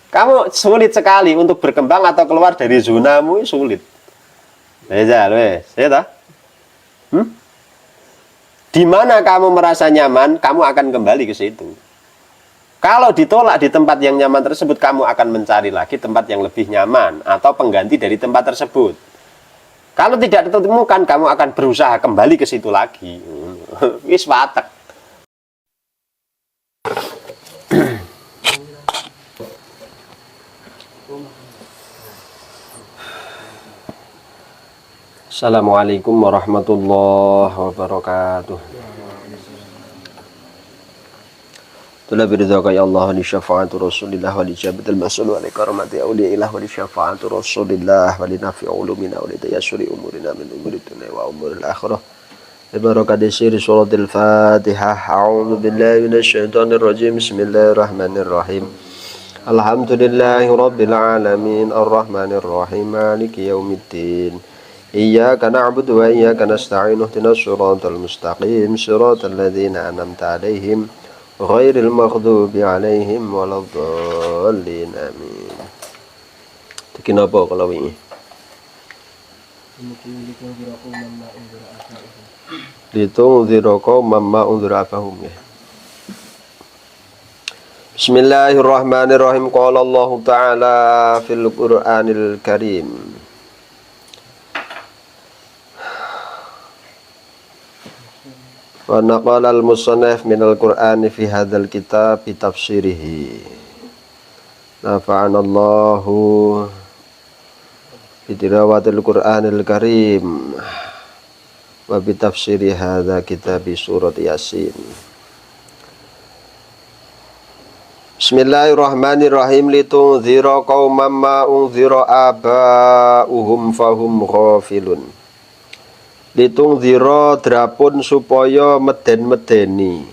Kamu sulit sekali untuk berkembang atau keluar dari zonamu, sulit. Beza, ya. Di mana kamu merasa nyaman, kamu akan kembali ke situ. Kalau ditolak di tempat yang nyaman tersebut, kamu akan mencari lagi tempat yang lebih nyaman atau pengganti dari tempat tersebut. Kalau tidak ditemukan, kamu akan berusaha kembali ke situ lagi. Wis watek. Assalamualaikum warahmatullahi wabarakatuh. Tula biridhaka ya Allah li syafa'atu Rasulillah wa li jabatil mas'ul wa li karamati awliyaillah wa li syafa'atu Rasulillah wa li nafi ulumina wa li tayassuri umurina min umuri dunya wa umuril akhirah. Barakati siri suratul Fatihah. A'udzu billahi minasy syaithanir rajim. Bismillahirrahmanirrahim. Alhamdulillahi rabbil alamin arrahmanir rahim maliki yaumiddin. Iyyaka na'budu wa iyyaka nasta'in ihdinas siratal mustaqim siratal ladzina an'amta 'alaihim ghairil maghdubi 'alaihim waladdallin amin. Tekin apa kalau wingi? Litunzira qauman ma unzira abahum ya. Bismillahirrahmanirrahim. Qala Allah Ta'ala fil Qur'anil Karim. Wa naqala al-musannif minal Qur'ani fi hadzal kitab bi tafsirihi. Nafa'anallahu bi tilawatil Qur'anil Karim wa bi tafsiri hadza kitab surat Yasin. Bismillahirrahmanirrahim. Litunzira qauman ma unzira aba'uhum fahum ghafilun. Litunzira drapun supaya meden-medeni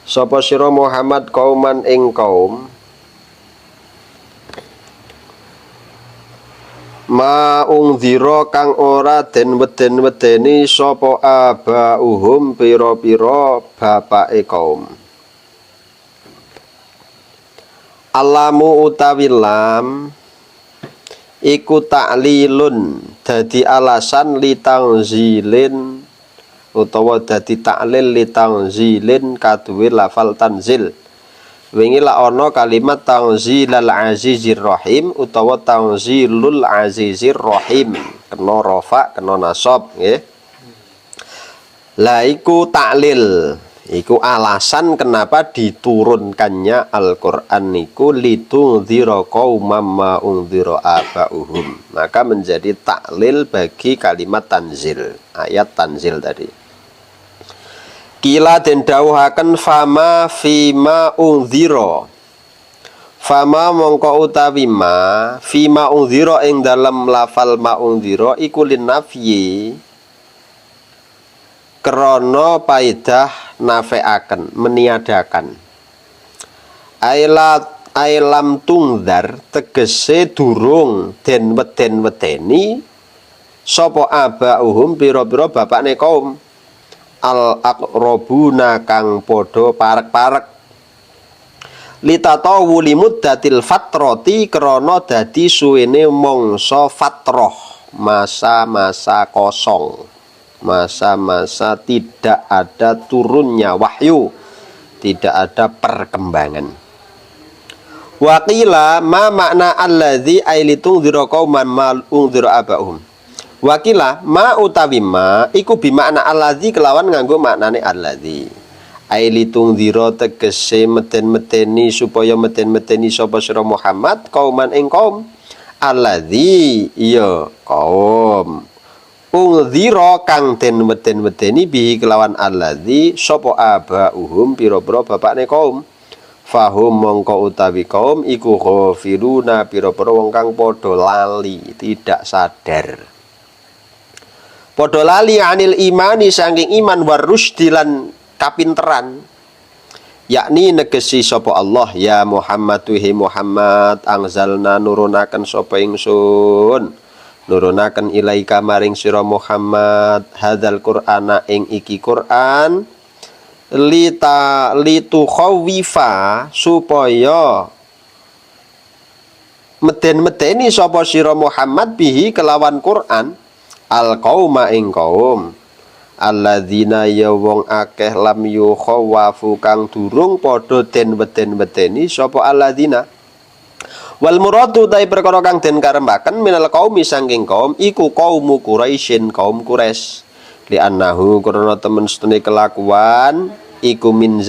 sapa sira Muhammad kauman ing kaum ma unzira kang ora den meden-medeni sapa aba'uhum pira-pira bapake kaum. Alamu utawi lam iku ta'lilun dadi alasan li tanzilin utawa dadi ta'lil li tanzilin kaduwe lafal tanzil. Wingi la ana kalimat tanzilal azizir rahim utawa tanzilul azizir rahim, kena rafa kena nasab nggih. La iku ta'lil, iku alasan kenapa diturunkannya Al-Qur'an niku litunzira qauman ma unzira aba'uhum. Maka menjadi taklil bagi kalimat tanzil, ayat tanzil tadi. Kila den dawuhaken fama fima unzira. Fama mongko utawi ma fima unzira ing dalam lafal ma unzira iku linafyi krana paedah nafeaken meniadakan. Ailam tungdar tegese durung den weden-wedeni sapa aba'uhum pira-pira bapakne kaum al aqrabuna kang padha parek-parek litatawu limuddatil fatrati krana dadi suwene mangsa fatrah, masa-masa kosong, masa-masa tidak ada turunnya wahyu, tidak ada perkembangan. Waqila ma makna alladzi ailitunzira qauman ma unzira abahum. Waqila ma utawi ma iku bimakna alladzi kelawan nganggo maknane alladzi. Ailitunzira tegese meden-medeni supaya meden-medeni sapa sira Muhammad qauman ing kaum alladzi ya kaum unzira kang den meden-medeni bihi kelawan alladzi sapa abauhum pira-pira bapakne kaum. Fahum mongko utawi kaum iku ghafiluna pira-pira wong kang padha lali, tidak sadar. Padha lali anil imani saking iman warusdi lan kapinteran. Yakni negesi sapa Allah ya Muhammad tuhi Muhammad angzalna nurunaken sapa ingsun. Nurunaken ilaika maring sira Muhammad hadzal Qur'ana ing iki Qur'an litu khawifa supaya meden-medeni sapa sira Muhammad bihi kelawan Quran al qauma ing kaum alladzina ya wong akeh lam yukhawafu kang durung padha den weden-wedeni sapa alladzina wal muradu tai perkara kang den karepaken minal qaumi saking kaum iku qaumu Quraisyin kaum Quraisy li annahu karena temen setune kelakuan iku min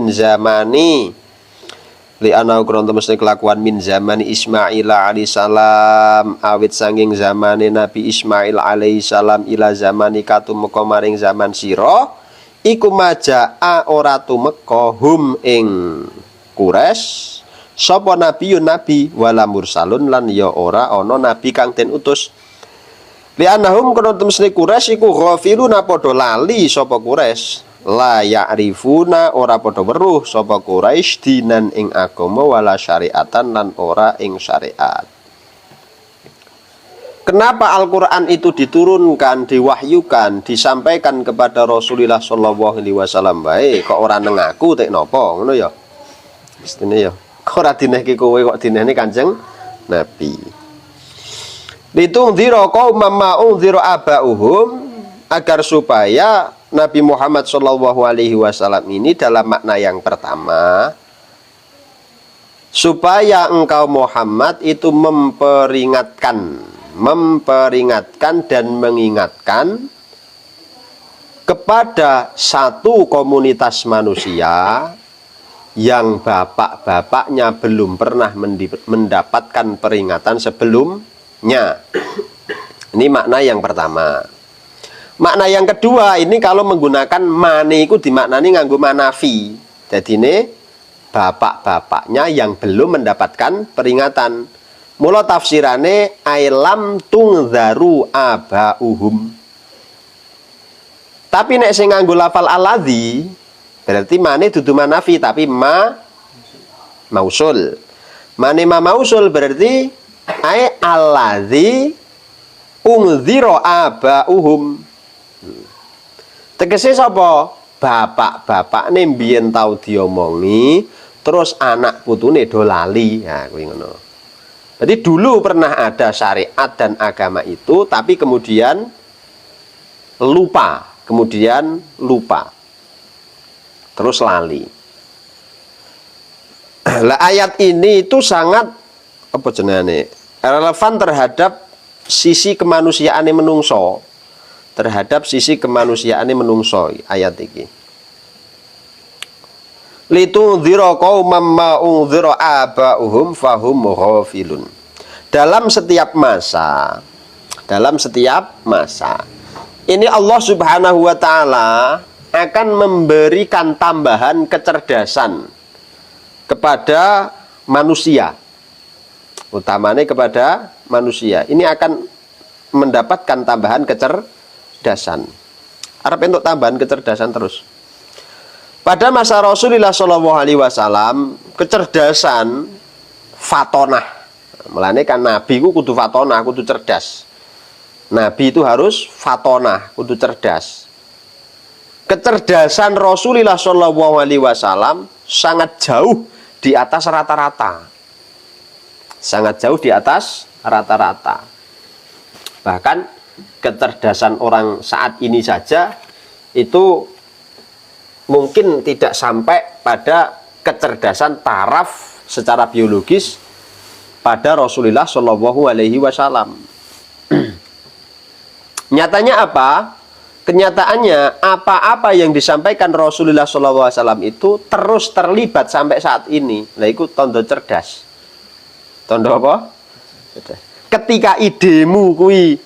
zamani li ana ukron temene kelakuan min zamani Ismail alaihi salam awit sanging zamane Nabi Ismail alaihi salam ila zamani katumeka maring zaman sira iku majaa ora tumeka hum ing Quraisy sapa nabiyun nabi wala mursalun lan ya ora ana nabi kang den utus li annahum kana temene Quraisy iku ghafiluna padha lali sapa Quraisy la ya'rifuna ora padha weruh sapa Quraisy dinan ing agama wala syariatan lan ora ing syariat. Kenapa Al-Qur'an itu diturunkan, diwahyukan, disampaikan kepada Rasulullah sallallahu alaihi wasallam bae kok ora neng aku tek napa ngono ya. Mestine ya. Kok ora dinehke kowe kok dinehne Kanjeng Nabi. Litungdzira qaumam ma undzira abauhum agar supaya Nabi Muhammad Shallallahu Alaihi Wasallam ini dalam makna yang pertama supaya engkau Muhammad itu memperingatkan dan mengingatkan kepada satu komunitas manusia yang bapak-bapaknya belum pernah mendapatkan peringatan sebelumnya. Ini makna yang pertama. Makna yang kedua ini kalau menggunakan mane itu dimaknani nganggo manafi. Jadi ini bapak-bapaknya yang belum mendapatkan peringatan. Mula tafsirane ailam tungzaru abauhum. Tapi nek sing nganggo lafal aladzi berarti mane dudu manafi tapi mausul. Mane mausul berarti ai aladzi ungzira abauhum. Tegese sapa? Bapak-bapak mbiyen tau diomongi, terus anak putune do lali. Nah, kuwi ngono. Jadi dulu pernah ada syariat dan agama itu, tapi kemudian lupa, terus lali. Lah ayat ini itu sangat apa jenenge? Relevan terhadap sisi kemanusiaane menungso. Terhadap sisi kemanusiaan menungso ayat iki. Litungdzira qaumam ma undzira abauhum fahum ghafilun. Dalam setiap masa ini Allah Subhanahu wa taala akan memberikan tambahan kecerdasan kepada manusia. Utamanya kepada manusia. Ini akan mendapatkan tambahan kecerdasan. Arep entuk tambahan kecerdasan terus. Pada masa Rasulullah Shallallahu Alaihi Wasallam kecerdasan fatonah. Mulane kan Nabi ku kudu fatonah, kudu cerdas. Nabi itu harus fatonah, kudu cerdas. Kecerdasan Rasulullah Shallallahu Alaihi Wasallam sangat jauh di atas rata-rata. Sangat jauh di atas rata-rata. Bahkan kecerdasan orang saat ini saja itu mungkin tidak sampai pada kecerdasan taraf secara biologis pada Rasulullah Shallallahu Alaihi Wasallam. Nyatanya apa? Kenyataannya apa-apa yang disampaikan Rasulullah Shallallahu Alaihi Wasallam itu terus terlibat sampai saat ini. Nah, itu tondo cerdas. Tondo apa? Cerdas. Ketika idemu kui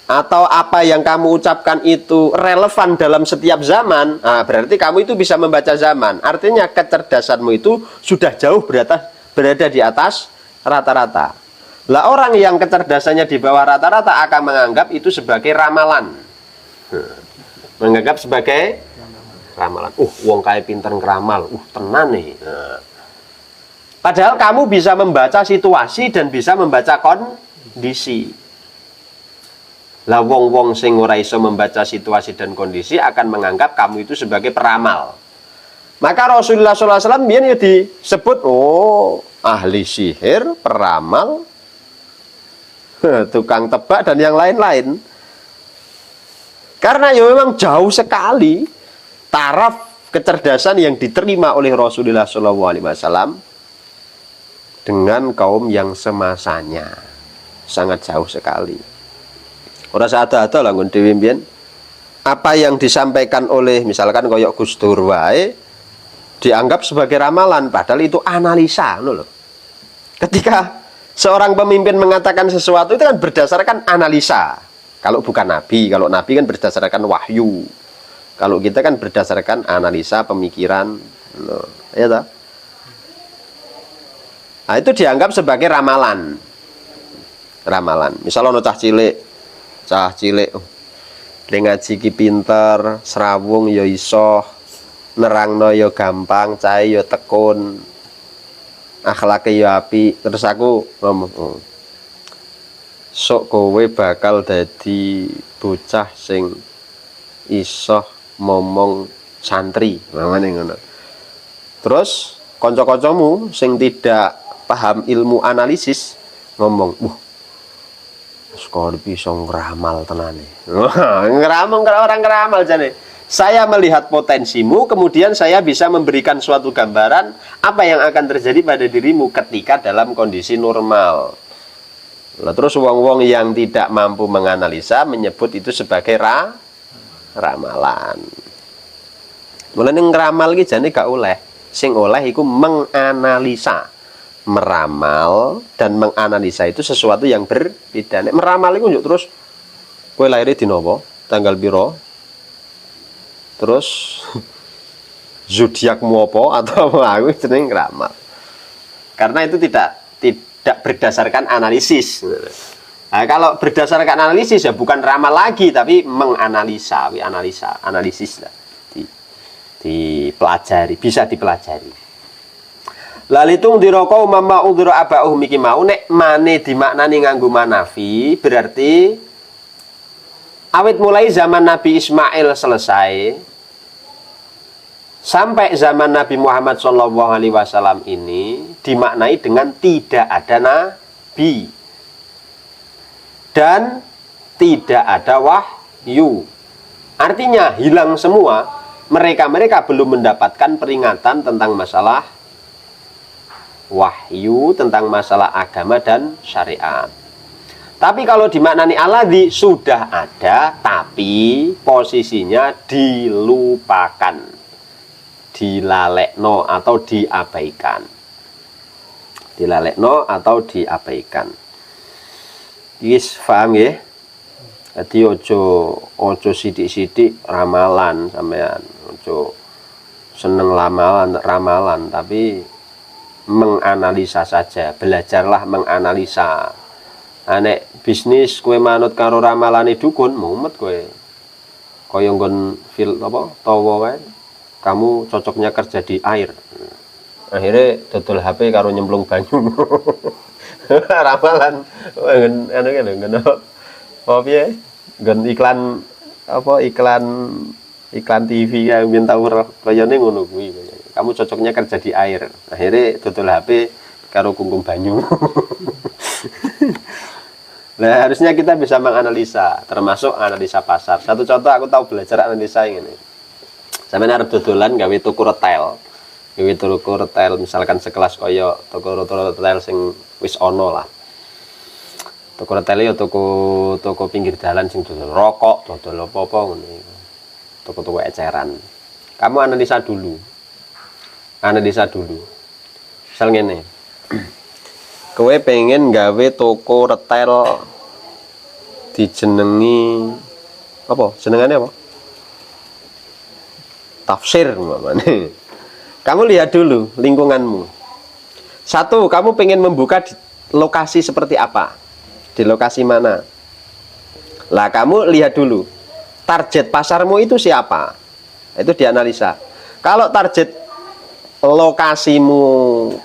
atau apa yang kamu ucapkan itu relevan dalam setiap zaman, nah berarti kamu itu bisa membaca zaman. Artinya kecerdasanmu itu sudah jauh berada di atas rata-rata. Lah orang yang kecerdasannya di bawah rata-rata akan menganggap itu sebagai ramalan. Menganggap sebagai ramalan. Wong kae pinter ngeramal. Tenan nih. Padahal kamu bisa membaca situasi dan bisa membaca kondisi. Lah wong-wong sing ora iso membaca situasi dan kondisi akan menganggap kamu itu sebagai peramal. Maka Rasulullah SAW biyen ya disebut ahli sihir, peramal, tukang tebak dan yang lain-lain. Karena ya memang jauh sekali taraf kecerdasan yang diterima oleh Rasulullah SAW dengan kaum yang semasanya. Sangat jauh sekali. Ora ada-ada lah ngon dhewe mbiyen. Apa yang disampaikan oleh misalkan koyok Gus Dur wae dianggap sebagai ramalan, padahal itu analisa, loh. Ketika seorang pemimpin mengatakan sesuatu itu kan berdasarkan analisa. Kalau bukan nabi, kalau nabi kan berdasarkan wahyu. Kalau kita kan berdasarkan analisa pemikiran, loh. Ya toh? Nah, itu dianggap sebagai ramalan. Ramalan. Misalnya ono cah cilik, ngaji ki pinter, serawung ya iso, nerangno ya gampang, cahe ya tekun, akhlake ya apik. Terus aku ngomong, sok kowe bakal dadi bocah sing iso momong santri, mamane ngono. Terus kanca-kancamu sing tidak paham ilmu analisis ngomong, sekolah bisa ngeramal tenane. Ngeramal orang ngeramal jane. Saya melihat potensimu, kemudian saya bisa memberikan suatu gambaran apa yang akan terjadi pada dirimu ketika dalam kondisi normal. Nah, terus wong-wong yang tidak mampu menganalisa menyebut itu sebagai ramalan. Mulane ngeramal iki jane gak oleh. Sing oleh iku menganalisa. Meramal dan menganalisa itu sesuatu yang berbeda. Nek meramal itu njuk terus kowe lahir dina apa, tanggal piro, terus zodiakmu apa atau apa, aku jeneng ngeramal. Karena itu tidak berdasarkan analisis. Nah, kalau berdasarkan analisis ya bukan ramal lagi tapi menganalisa, analisis lah. Dipelajari, bisa dipelajari. Lalitung dirokau mama udhro abauh miki mau nek mane dimaknani nganggo manafi berarti awit mulai zaman Nabi Ismail selesai sampai zaman Nabi Muhammad SAW ini dimaknai dengan tidak ada nabi dan tidak ada wahyu. Artinya hilang semua. Mereka belum mendapatkan peringatan tentang masalah wahyu, tentang masalah agama dan syariat. Tapi kalau dimaknani alladzi sudah ada, tapi posisinya dilupakan, dilalekno atau diabaikan. Dilalekno atau diabaikan. Yes, paham ya? Jadi ojo sidik-sidik ramalan sampean, ojo seneng ramalan, tapi menganalisa saja, belajarlah menganalisa. Nek bisnis kue manut karo ramalane dukun, mumet kue. Kaya nggon fil apa? Tawa wae. Kamu cocoknya kerja di air. Akhirnya dodol HP karo nyemplung banyu. Ramalan anu kan nggon apa piye? Nggon iklan apa iklan TV yang ben tau kayane ngono kuwi. Kamu cocoknya kerja di air. Akhirnya dodol HP karo kungkum banyu. Nah, harusnya kita bisa menganalisa, termasuk analisa pasar. Satu contoh aku tahu belajar analisa ini. Sampeyan arep dodolan gawe tuku retail. Gawe tuku retail misalkan sekelas kaya toko retail sing wis ono lah. Tuku retail ya toko pinggir dalan sing dodol rokok, dodol apa-apa ngono iku. Toko-toko eceran. Kamu analisa dulu. Misal ngene. Kowe pengen gawe toko retail dijenengi apa? Jenengane apa? Tafsir umpamane. Kamu lihat dulu lingkunganmu. Satu, kamu pengen membuka di lokasi seperti apa? Di lokasi mana? Lah kamu lihat dulu target pasarmu itu siapa? Itu dianalisa. Kalau target lokasimu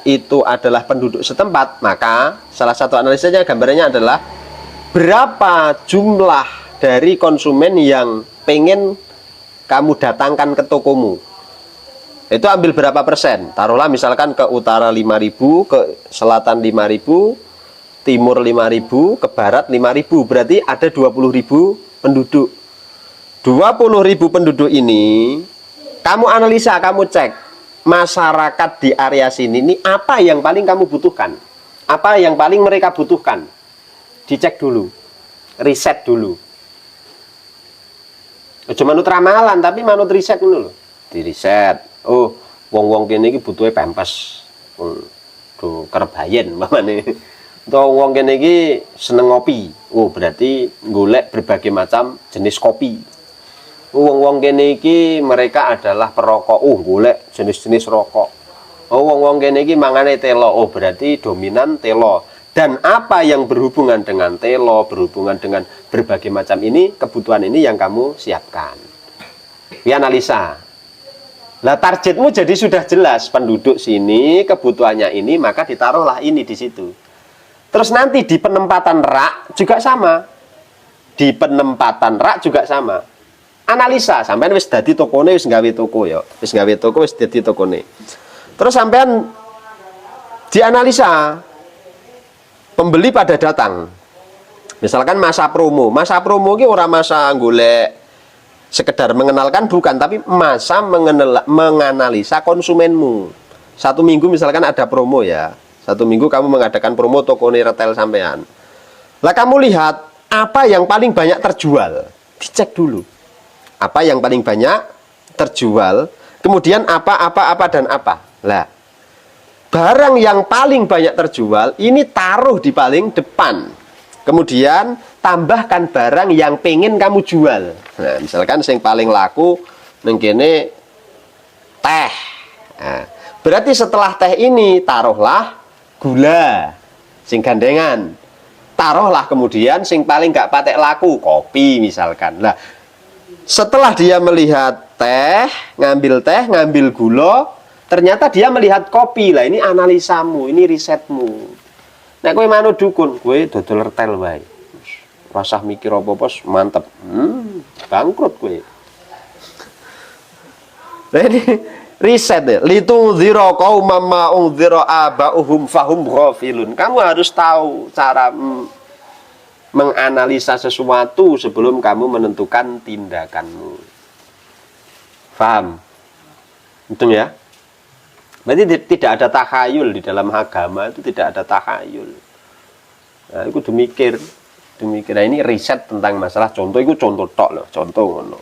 itu adalah penduduk setempat, maka salah satu analisanya gambarannya adalah berapa jumlah dari konsumen yang pengen kamu datangkan ke tokomu. Itu ambil berapa persen? Taruhlah misalkan ke utara 5.000, ke selatan 5.000, timur 5.000, ke barat 5.000. Berarti ada 20.000 penduduk. 20.000 penduduk ini, kamu analisa, kamu cek masyarakat di area sini ini apa yang paling kamu butuhkan, apa yang paling mereka butuhkan. Dicek dulu, riset dulu. Cuma manut ramalan, tapi manut riset dulu. Di riset. Oh, wong-wong kene iki butuhe pempes. Do kerebayen mamane. Utawa wong kene iki seneng ngopi. Oh, berarti golek berbagai macam jenis kopi. Wong-wong kene iki mereka adalah perokok. Oh, golek jenis-jenis rokok. Oh, wong-wong kene iki mangane telo. Oh, berarti dominan telo. Dan apa yang berhubungan dengan telo, berhubungan dengan berbagai macam ini, kebutuhan ini yang kamu siapkan. Dianalisa. Lah targetmu jadi sudah jelas, penduduk sini, kebutuhannya ini, maka ditaruhlah ini di situ. Terus nanti di penempatan rak juga sama. Di penempatan rak juga sama. Analisa, sampean wis dadi tokone, wis gawe toko ya. Wis gawe toko, wis dadi tokone. Terus sampean dianalisa. Pembeli pada datang. Misalkan masa promo. Masa promo ini orang masa golek sekedar mengenalkan, bukan, tapi masa menganalisa konsumenmu. 1 minggu misalkan ada promo ya. 1 minggu kamu mengadakan promo toko retail sampean. Lah kamu lihat apa yang paling banyak terjual. Dicek dulu. Apa yang paling banyak terjual, kemudian apa dan apa. Lah barang yang paling banyak terjual ini taruh di paling depan. Kemudian tambahkan barang yang pengen kamu jual. Nah, misalkan yang paling laku nengkene teh. Nah, berarti setelah teh ini taruhlah gula sing gandengan. Taruhlah kemudian sing paling gak patek laku kopi misalkan. Nah, setelah dia melihat teh, ngambil gula, ternyata dia melihat kopi. Lah ini analisamu, ini risetmu. Nek kowe manut dukun, kowe dodol retail wae. Rasah mikir apa-apa mantep. Bangkrut kowe. Lah ini riset ya. Litunzira qauman ma unzira aba'uhum fahum ghafilun. Kamu harus tahu cara menganalisa sesuatu sebelum kamu menentukan tindakanmu. Paham? Betul ya? Berarti tidak ada takhayul di dalam agama, itu tidak ada takhayul. Nah, itu demikir. Nah, ini riset tentang masalah contoh, itu contoh tok loh, contoh ngono.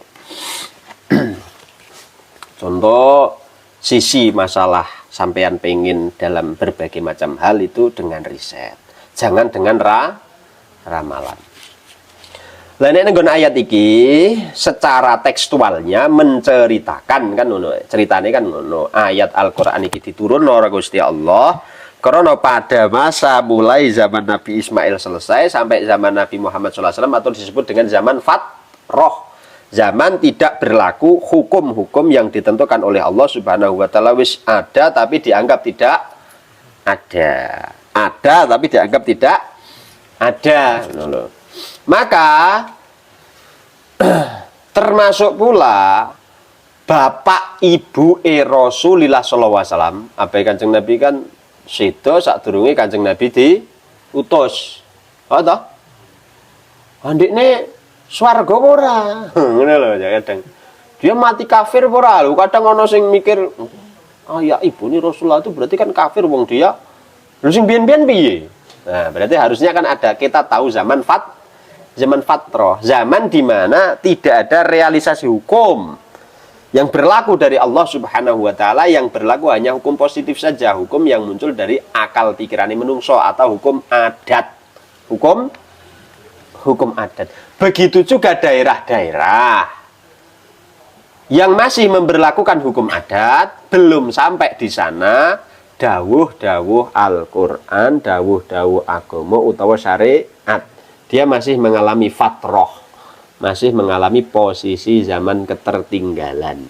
Contoh sisi masalah sampean pengen dalam berbagai macam hal itu dengan riset. Jangan dengan ramalan. Lah nek nggon ayat iki secara tekstualnya menceritakan kan ngono. Ceritane kan ngono. Ayat Al-Qur'an iki diturunno karo Gusti Allah karena pada masa mulai zaman Nabi Ismail selesai sampai zaman Nabi Muhammad SAW atau disebut dengan zaman fatrah. Zaman tidak berlaku hukum-hukum yang ditentukan oleh Allah Subhanahu wa taala, wis ada tapi dianggap tidak ada. Ada tapi dianggap tidak ada. Maka termasuk pula bapak ibu Rasulullah SAW. Apa Kanjeng Nabi kan sedo sadurunge Kanjeng Nabi diutus. Oh toh? Andikne swarga ora. Ngono lho kadang. Dia mati kafir ora lho. Kadang ana sing mikir, ya ibune Rasulullah itu berarti kan kafir wong dia. Lho sing biyen-biyen piye? Nah, berarti harusnya kan ada, kita tahu zaman fatrah, zaman di mana tidak ada realisasi hukum yang berlaku dari Allah Subhanahu wa taala, yang berlaku hanya hukum positif saja, hukum yang muncul dari akal pikiran menungso atau hukum adat. Hukum adat. Begitu juga daerah-daerah yang masih memberlakukan hukum adat, belum sampai di sana dawuh-dawuh Al-Quran, dawuh-dawuh agama utawa syariat. Dia masih mengalami fatrah, masih mengalami posisi zaman ketertinggalan.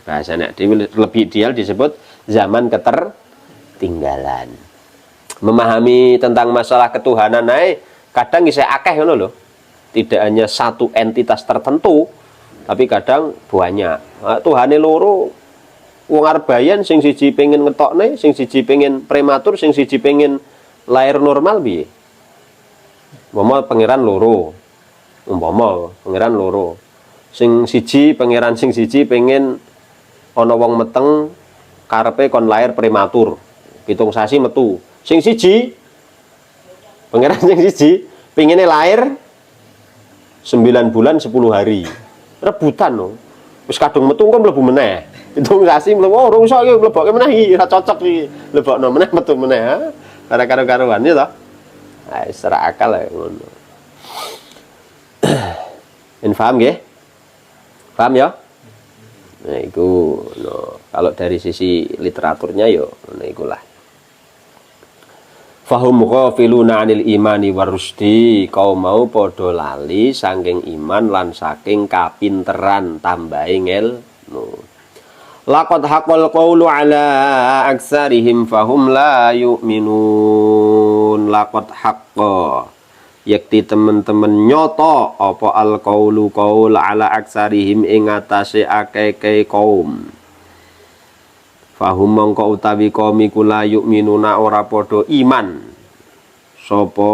Bahasanya lebih ideal disebut zaman ketertinggalan. Memahami tentang masalah ketuhanan kadang bisa akeh ngono lho. Tidak hanya satu entitas tertentu, tapi kadang banyak. Tuhane loro Wong arep bayan sing siji pengen ngetokne, sing siji pengen prematur, sing siji pengen lahir normal piye? Umpama pangeran loro. Umpama pangeran loro. Sing siji pangeran sing siji pengen ana wong meteng karepe kon lahir prematur. 7 sasi metu. Sing siji pangeran sing siji pengene lahir 9 bulan 10 hari. Rebutan no. Wis kadung metu kok mlebu meneh. 7 sasi mlebu oh ora iso iki mlebokke meneh iki ora cocok iki. Lebokno meneh metu meneh. Ora karo-karuan ya to. Ah secara akal ya ngono. Paham nggih? Paham ya? Nah, itu no. Kalau dari sisi literaturnya yo nah ikulah. Fahum ghafiluna 'anil imani warusdi, kaum mau padha lali saking iman lan saking kapinteran tambahe ilmu. Laqad haqqal qawlu 'ala aksarihim fahum la yu'minun. Laqad haqqa yakti temen-temen nyoto apa al qaulu qaul ala aksarihim ing atase akeh-akeh kaum. Fahum mongko utawi kaum iku la yu'minuna ora padha iman sapa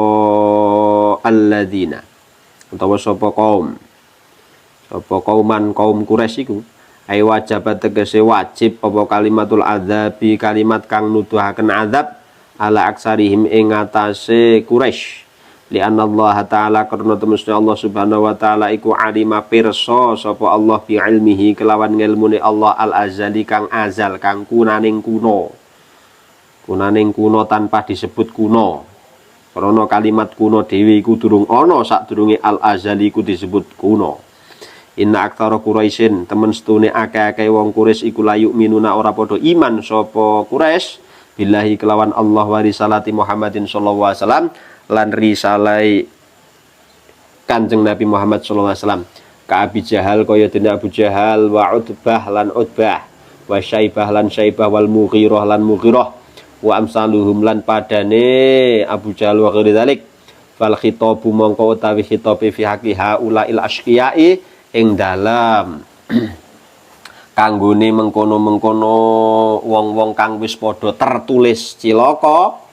alladzina utawa sapa kaum kaum Quraisy iku ai wajib tegese wajib apa kalimatul adzabi kalimat kang nuduhaken azab ala aksarihim ing atase Quraisy. Lianna Allah Ta'ala karena temusnya Allah Subhanahu Wa Ta'ala iku alima pirsa sapa Allah bi ilmihi kelawan ngilmune Allah al-azali kang azal kang kunaning kuno tanpa disebut kuno karena kalimat kuno dewi iku durung ana sadurunge al-azali iku disebut kuno. Inna aktsara Quraisyin temen setune akeh-akeh wong Quraisy iku layuk minuna ora padha iman sapa Quraisy billahi kelawan Allah wa risalati Muhammadin sallallahu alaihi wasallam lan risalai Kanjeng Nabi Muhammad sallallahu alaihi wasallam ka Abi Jahal kaya dene Abu Jahal wa Utbah lan Utbah wa Syaibah lan Syaibah wal Mughirah lan Mughirah wa amsaluhum lan padane Abu Jahal wa ghairi dzalik fal khitabu mongko utawi khitabe fi haqi haulail asqiyai ing dalam kanggone mengkono-mengkono wong-wong kang wis padha tertulis cilaka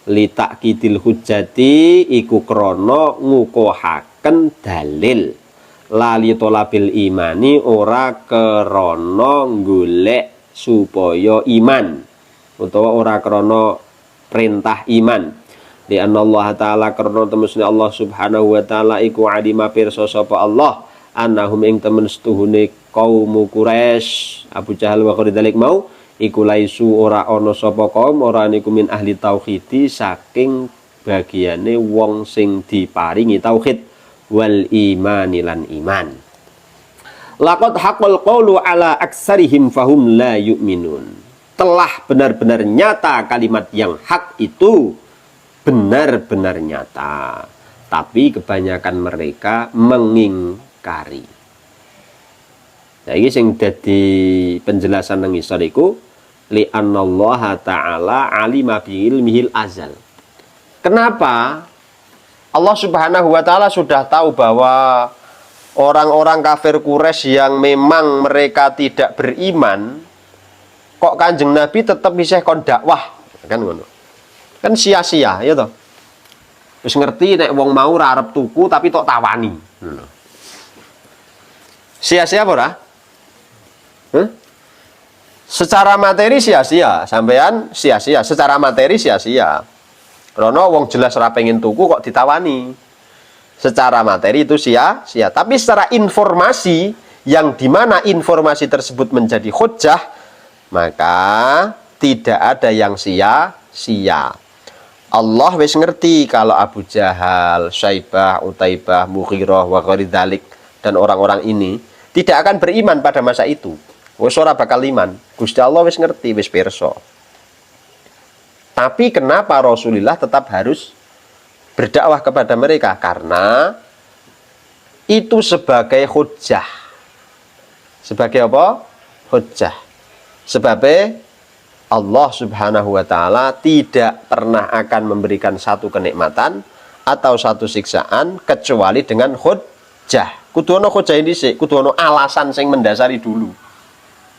litakidil hujjati iku krana ngukuhaken dalil lali tolabil imani ora krana golek supaya iman utawa ora krana perintah iman di Allah Ta'ala karena temusnya Allah Subhanahu Wa Ta'ala iku adima pirsa sapa Allah annahum ing temen setuhune kaum Quraisy Abu Jahal wa qadzalik mau iku laisu ora ana sapa kaum ora niku min ahli tauhidi saking bagiane wong sing diparingi tauhid wal imani lan iman. Laqad haqqal qawlu ala aksarihim fahum la yu'minun. Telah benar-benar nyata kalimat yang hak itu benar-benar nyata, tapi kebanyakan mereka mengingkari. Nah, ini sing dadi penjelasan nang isor iku li annallaha ta'ala alima bi ilmihil azal. Kenapa? Allah Subhanahu wa Ta'ala sudah tahu bahwa orang-orang kafir Quraisy yang memang mereka tidak beriman, kok Kanjeng Nabi tetap bisa kon dakwah, kan ngono. Kan sia-sia ya toh. Wis ngerti nek wong mau ora arep tuku tapi tok tawani. Sia-sia apa ora? Secara materi sia-sia, sampean sia-sia, secara materi sia-sia. Karena wong jelas ora pengen tuku kok ditawani. Secara materi itu sia-sia, tapi secara informasi yang dimana informasi tersebut menjadi hujjah, maka tidak ada yang sia-sia. Allah wis ngerti kalau Abu Jahal, Syaibah, Utaibah, Mughirah, wa ghairi dzalik dan orang-orang ini tidak akan beriman pada masa itu. Wis ora bakal iman. Gusti Allah wis ngerti, wis pirsa. Tapi kenapa Rasulullah tetap harus berdakwah kepada mereka? Karena itu sebagai hujjah. Sebagai apa? Hujjah. Sebabnya Allah Subhanahu wa Ta'ala tidak pernah akan memberikan satu kenikmatan atau satu siksaan kecuali dengan hujjah. Kudu ono hujjah dhisik, kudu ono alasan sing mendasari dulu.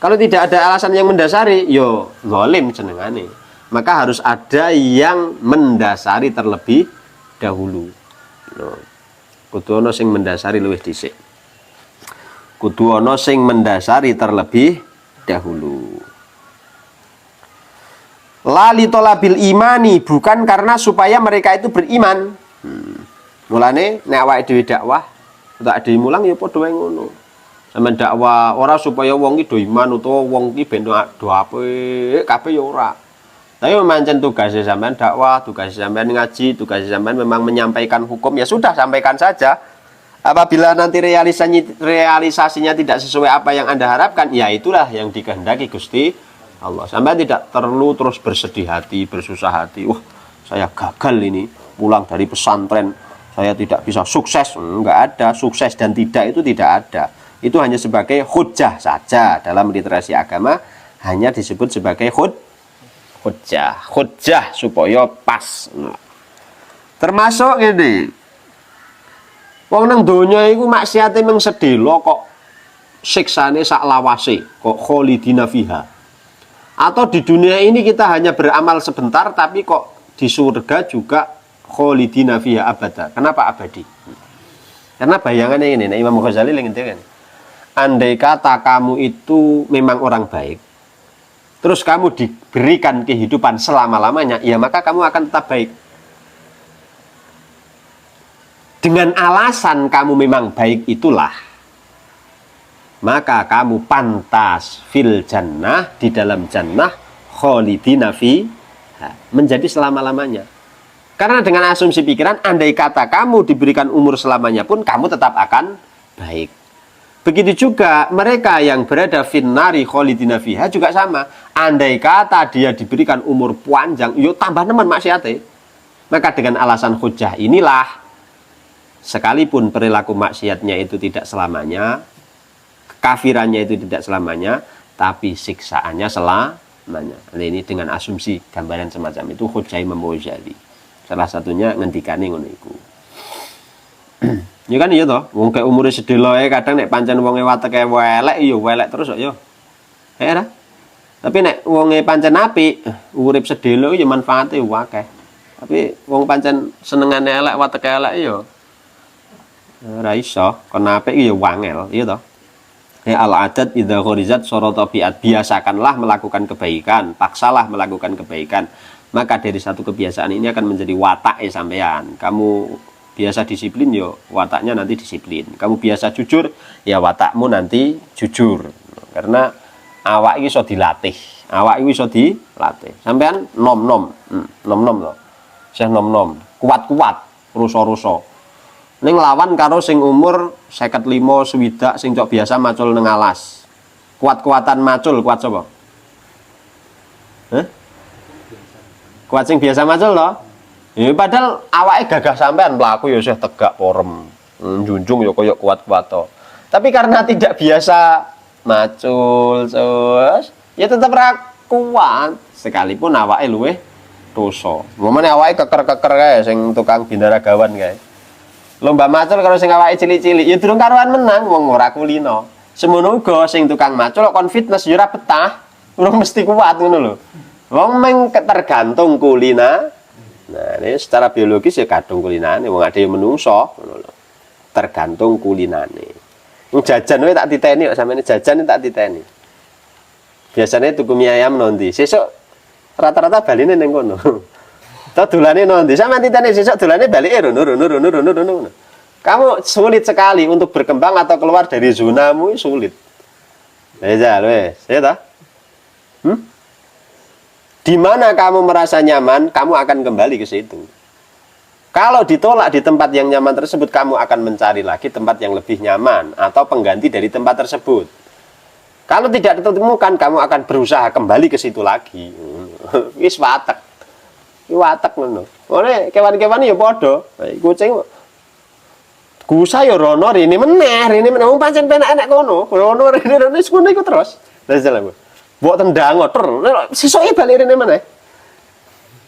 Kalau tidak ada alasan yang mendasari, yo zalim jenengane. Maka harus ada yang mendasari terlebih dahulu. Kudu ana sing mendasari luwih dhisik. Kudu ana sing mendasari terlebih dahulu. Lali tolabil imani, bukan karena supaya mereka itu beriman. Mulane nek awake dhewe dakwah, tak dhewe mulang ya padha wae ngono. Sampeyan dakwah ora supaya wong iki do iman utawa wong iki ben do apik kabeh ya ora. Tapi memancen tugasnya sampean dakwah, tugasnya sampean ngaji, tugasnya sampean memang menyampaikan hukum, ya sudah sampaikan saja. Apabila nanti realisasinya tidak sesuai apa yang Anda harapkan, ya itulah yang dikehendaki Gusti Allah. Sampean tidak perlu terus bersedih hati, bersusah hati. Wah, saya gagal ini, pulang dari pesantren, saya tidak bisa sukses. Enggak ada, sukses dan tidak itu tidak ada. Itu hanya sebagai hujjah saja. Dalam literasi agama hanya disebut sebagai hujjah supaya pas. Termasuk ini, wong nang donya iku maksiate mung sedelo kok siksane sak lawase, kok kholidina fiha. Atau di dunia ini kita hanya beramal sebentar, tapi kok di surga juga kholidina fiha abada. Kenapa abadi? Karena bayangannya ini, Imam Ghazali ngendikan, andai kata kamu itu memang orang baik, terus kamu diberikan kehidupan selama-lamanya, ya maka kamu akan tetap baik. Dengan alasan kamu memang baik itulah, maka kamu pantas fil jannah, di dalam jannah, kholidina fi, menjadi selama-lamanya. Karena dengan asumsi pikiran, andai kata kamu diberikan umur selamanya pun, kamu tetap akan baik. Begitu juga mereka yang berada finnari kholidina fiha juga sama. Andai kata dia diberikan umur panjang, yuk tambah nemen maksiate. Maka dengan alasan hujjah inilah, sekalipun perilaku maksiatnya itu tidak selamanya, kekafirannya itu tidak selamanya, tapi siksaannya selamanya. Nah, ini dengan asumsi gambaran semacam itu hujjah Imam Ghazali. Salah satunya ngendikane ngono iku. Ya kan iya toh, wong kek umure sedelo ae kadang nek pancen wonge wateke welek ya welek terus kok ya. Ora. Tapi nek wonge pancen apik, urip sedelo ya manfaate akeh. Tapi wong pancen senengane elek wateke elek ya ora iso, kon apik ya wangel, iya toh. Al-adat idza gharizat syarata bi'at, biasakanlah melakukan kebaikan, paksalah melakukan kebaikan. Maka dari satu kebiasaan ini akan menjadi watak sampean. Kamu biasa disiplin, yo wataknya nanti disiplin. Kamu biasa jujur, ya watakmu nanti jujur. Karena awak iki iso dilatih. Awak iki iso dilatih. Sampean nom-nom loh. Syekh nom-nom, kuat-kuat, ruso-ruso. Ning lawan karo sing umur 55 swidak sing cok biasa macul nang alas. Kuat-kuatan macul, kuat sapa? Kuat sing biasa macul loh. Ya padahal awake gagah sampean mlaku ya isih tegak porem. Junjung ya koyo kuat-kuat to. Tapi karena tidak biasa macul terus, ya tetap ra kuat sekalipun awake luwih dosa. Momene awake keker-keker kae sing tukang binaragawan kae. Lomba macul karo sing awake cilik-cilik ya durung karuan menang wong ora kulino. Semono uga sing tukang macul kon fitness ya ora betah, urung mesti kuat ngono lho. Wong meng tergantung kulina. Nah, ini secara biologis ya kadung kulinane, wong ada yang menungso, tergantung kulinane. Jajan we tak titeni kok sampeyan jajan tak titeni. Biasanya tuku mie ayam nondi, sesuk rata-rata baline ning kono. Ta dolane nondi, sampeyan titeni sesuk dolane balike rono. Kamu sulit sekali untuk berkembang atau keluar dari zonamu, sulit. Ya wes, ya ta? Di mana kamu merasa nyaman, kamu akan kembali ke situ. Kalau ditolak di tempat yang nyaman tersebut, kamu akan mencari lagi tempat yang lebih nyaman atau pengganti dari tempat tersebut. Kalau tidak ditemukan, kamu akan berusaha kembali ke situ lagi. Wis watek. Iki watek ngono. Ora kewan-kewan ya padha. Kucing gusa ya rono rene meneh wong pancen penak enek kono. Rono rene wis ngono iku terus. Lah jalan. Mbok tendang ngoter, sesuke balik rene meneh.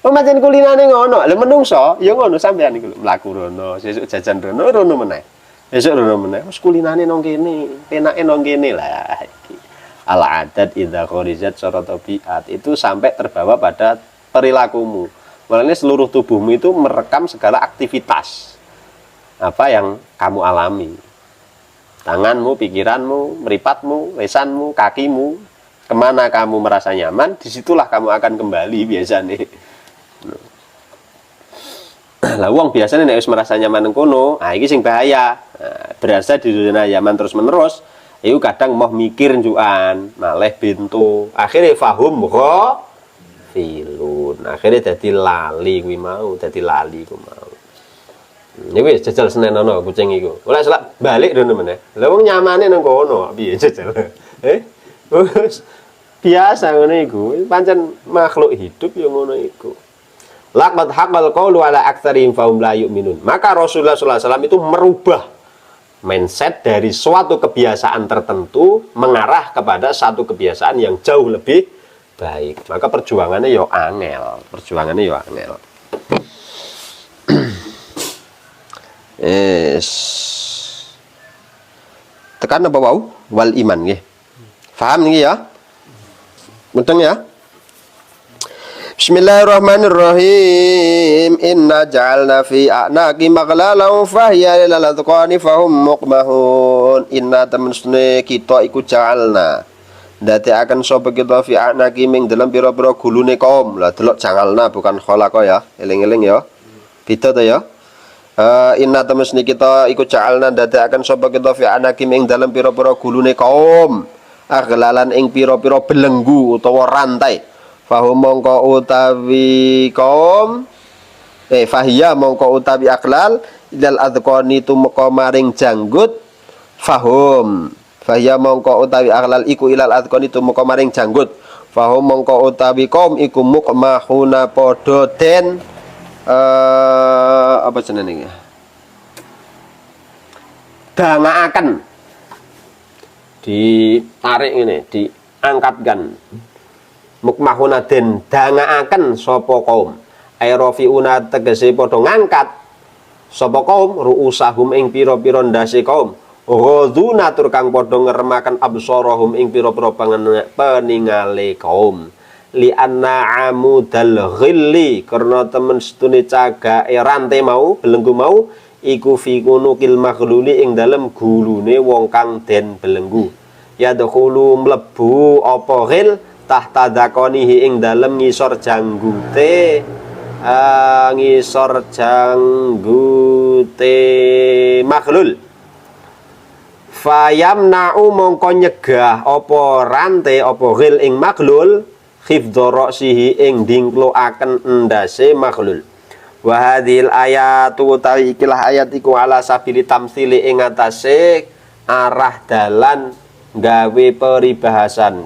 Pemancen kulinane ngono, lha menungso ya ngono sampean iku mlaku rono, sesuk jajan rono meneh. Esuk rono meneh, wis kulinane nang kene, penake nang kene lah iki. Al-adat idza kharijat syarata bi'at, itu sampai terbawa pada perilakumu. Makanya seluruh tubuhmu itu merekam segala aktivitas apa yang kamu alami. Tanganmu, pikiranmu, meripatmu, lesanmu, kakimu, kemana kamu merasa nyaman, disitulah kamu akan kembali biasanya. Lah wong biasanya nek wis merasa nyaman nang kono, iki sing bahaya. Berasa di zona nyaman terus menerus, iku kadang mau mikir njukan, maleh bento. Akhirnya fahum ghafilun. Akhirnya dadi lali kuwi mau, dadi lali ku mau. Ya wis jajal Senen ana kucing iku. Ora selak balik dene meneh. Lah wong nyamane nang kono, piye jajal? Wis biasa ngono iku. Pancen makhluk hidup ya ngono iku. Laqad haqqal qawlu ala aktsarihim fahum la yu'minun. Maka Rasulullah sallallahu alaihi wasallam itu merubah mindset dari suatu kebiasaan tertentu mengarah kepada satu kebiasaan yang jauh lebih baik. Maka perjuangannya yo angel, perjuangannya yo angel. Tekan apa wau? Wal iman nggih. Paham nggih ya? Mudeng ya? Bismillahirrahmanirrahim. Inna ja'alna fi a'naqi maghlalan fahiya lil adqani fahum muqmahun. Inna temen-temen kita iku ja'alna ndadekaken sapa kita fi a'naqi ming dalam pira-pira gulune kaum. Lah delok ja'alna bukan khalaqa ya. Eling-eling ya. Beda to ya. Inna temen-temen kita iku ja'alna ndadekaken sapa kita fi a'naqi ming dalam pira-pira gulune kaum. Aghlalan ing pira-pira belenggu utawa rantai. Fahum mongko utawi kaum fahiyya mongko utawi aklal idal adqani tumeka maring janggut. Fahum fahiyya mongko utawi aklal iku ilal adqani tumeka maring janggut. Fahum mongko utawi kaum iku muqmahuna padha den apa jenenge dangaaken, ditarik ini, diangkatkan. Mukmahuna den dangaaken sapa kaum. Aerofiuna tegese padha ngangkat sapa kaum ruusahum ing pira-pira ndase kaum. Ghaduna tur kang padha ngremaken absarahum ing pira-pira peningale kaum. Li anna amudal ghilli karena temen setune cagake rantai mau, belenggu mau iku fi kunukil maghluli ing dalem gulune wong kang den belenggu. Yadkhulu mlebu apa ghil tahta dakonihi ing dalem ngisor janggute makhlul. Fayamna'u mongko nyegah apa rantai apa ghil ing makhlul khifdharasihi ing dingkloaken endase makhlul. Wa hadhil ayatu tawi ikilah ayat iku ala sabili tamtsili ing atase arah dalan gawe peribahasan.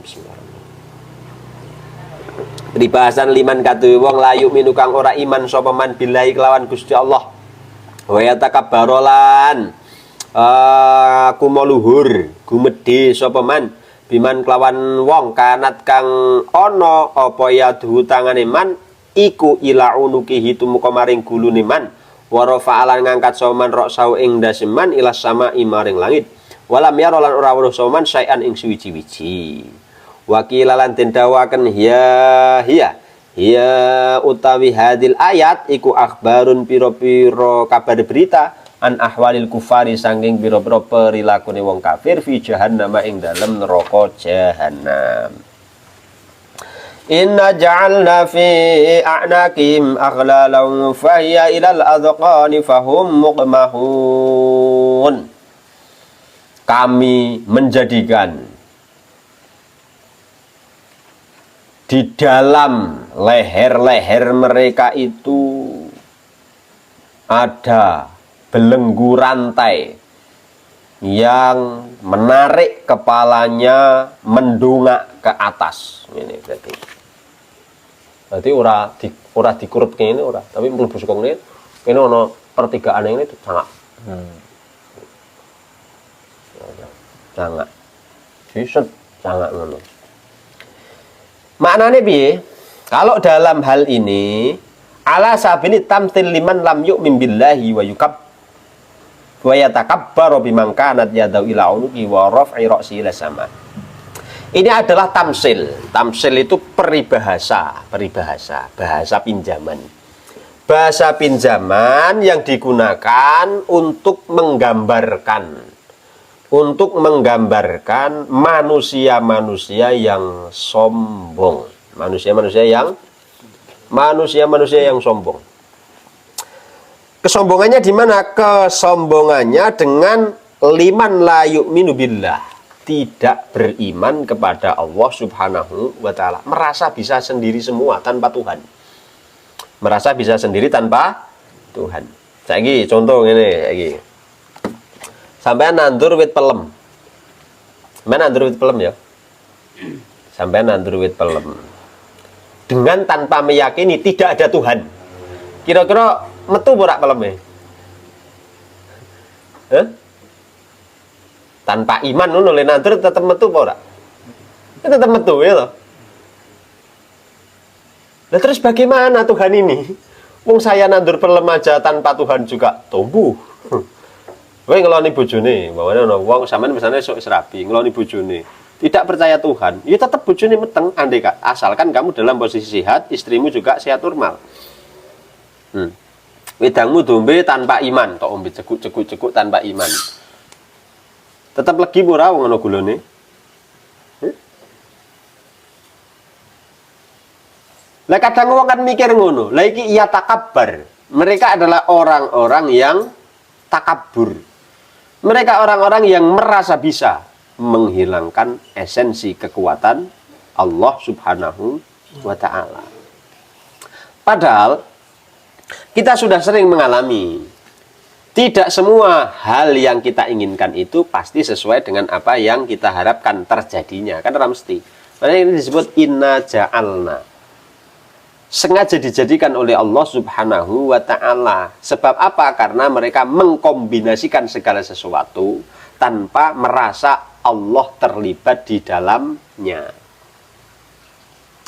Peribahasan liman katuwe wong layu minu kang ora iman sapa man billahi kelawan Gusti Allah. Wa yatakabbarolan kumoluhur gumedhe sapa man biman kelawan wong kanat kang ana apa ya tangane man iku ila unukihi tumuka maring gulune man wa rafa'alan ngangkat sapa man ra'sau ing daseman ila sama maring langit walam yara lan ora weruh sapa man sayan ing suwiji-wiji. Wakilalan den dawaken hiya utawi hadil ayat iku akhbarun pira-pira kabar berita an ahwalil kufari sanging pira-pira perilakune wong kafir fi jahannam ing dalem neraka jahannam. Inna ja'alna fi a'naqim aghlalan fahiya ilal adqani fahum muqmahun. Kami menjadikan di dalam leher-leher mereka itu ada belenggu rantai yang menarik kepalanya mendongak ke atas. Ini berarti ora dikurut kene ora, tapi mlebu saka kene ana pertigaan ini sangat. Sangat. Bisa sangat ngono. Maknanya piye? Kalau dalam hal ini ala sabili tamtil liman lam yu'min billahi wa yukab wa yatakabbaru biman kanat yadau ila unuki wa raf'i ra'si ila sama. Ini adalah tamsil. Tamsil itu peribahasa, bahasa pinjaman. Bahasa pinjaman yang digunakan untuk menggambarkan manusia-manusia yang sombong. Manusia-manusia yang sombong. Kesombongannya di mana? Kesombongannya dengan liman la yu'minu billah, tidak beriman kepada Allah Subhanahu wa ta'ala. Merasa bisa sendiri semua tanpa Tuhan. Merasa bisa sendiri tanpa Tuhan. Saiki contoh ngene iki. Sampeyan nandur wit pelem. Sampeyan nandur wit pelem ya. Sampeyan nandur wit pelem. Dengan tanpa meyakini tidak ada Tuhan. Kira-kira metu ora peleme? Hah? Tanpa iman ngono le nandur tetep metu apa ora? Tetep metu ya loh. Nah terus bagaimana Tuhan ini? Wong saya nandur pelem aja tanpa Tuhan juga tumbuh. Kowe ngeloni bojone, bawane ana wong sampean misalnya sok serabi, ngeloni bojone. Tidak percaya Tuhan, ya tetap bojone meteng andai kak. Asalkan kamu dalam posisi sehat, istrimu juga sehat normal. Wedangmu dombe tanpa iman, tok ombe cekuk tanpa iman. Tetap legi ora wong ana gulane? Lah kadang wong kan mikir ngono. Lah iki iya takabbar. Mereka adalah orang-orang yang takabur. Mereka orang-orang yang merasa bisa menghilangkan esensi kekuatan Allah Subhanahu wa ta'ala. Padahal kita sudah sering mengalami tidak semua hal yang kita inginkan itu pasti sesuai dengan apa yang kita harapkan terjadinya. Kan mesti. Makanya ini disebut inna ja'alna. Sengaja dijadikan oleh Allah Subhanahu wa ta'ala. Sebab apa? Karena mereka mengkombinasikan segala sesuatu tanpa merasa Allah terlibat di dalamnya.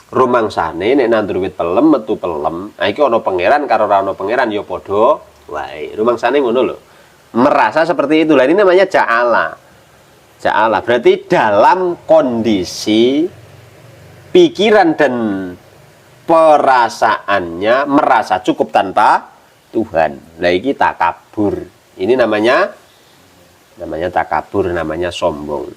Rumangsane nek nandur wit pelem metu pelem. Nah iki ana pangeran karo ora ana pangeran ya padha wae. Rumangsane ngono lho. Merasa seperti itu. Lah ini namanya ja'ala. Ja'ala berarti dalam kondisi pikiran dan perasaannya merasa cukup tanpa Tuhan. Lah iki takabur. Ini namanya takabur, namanya sombong.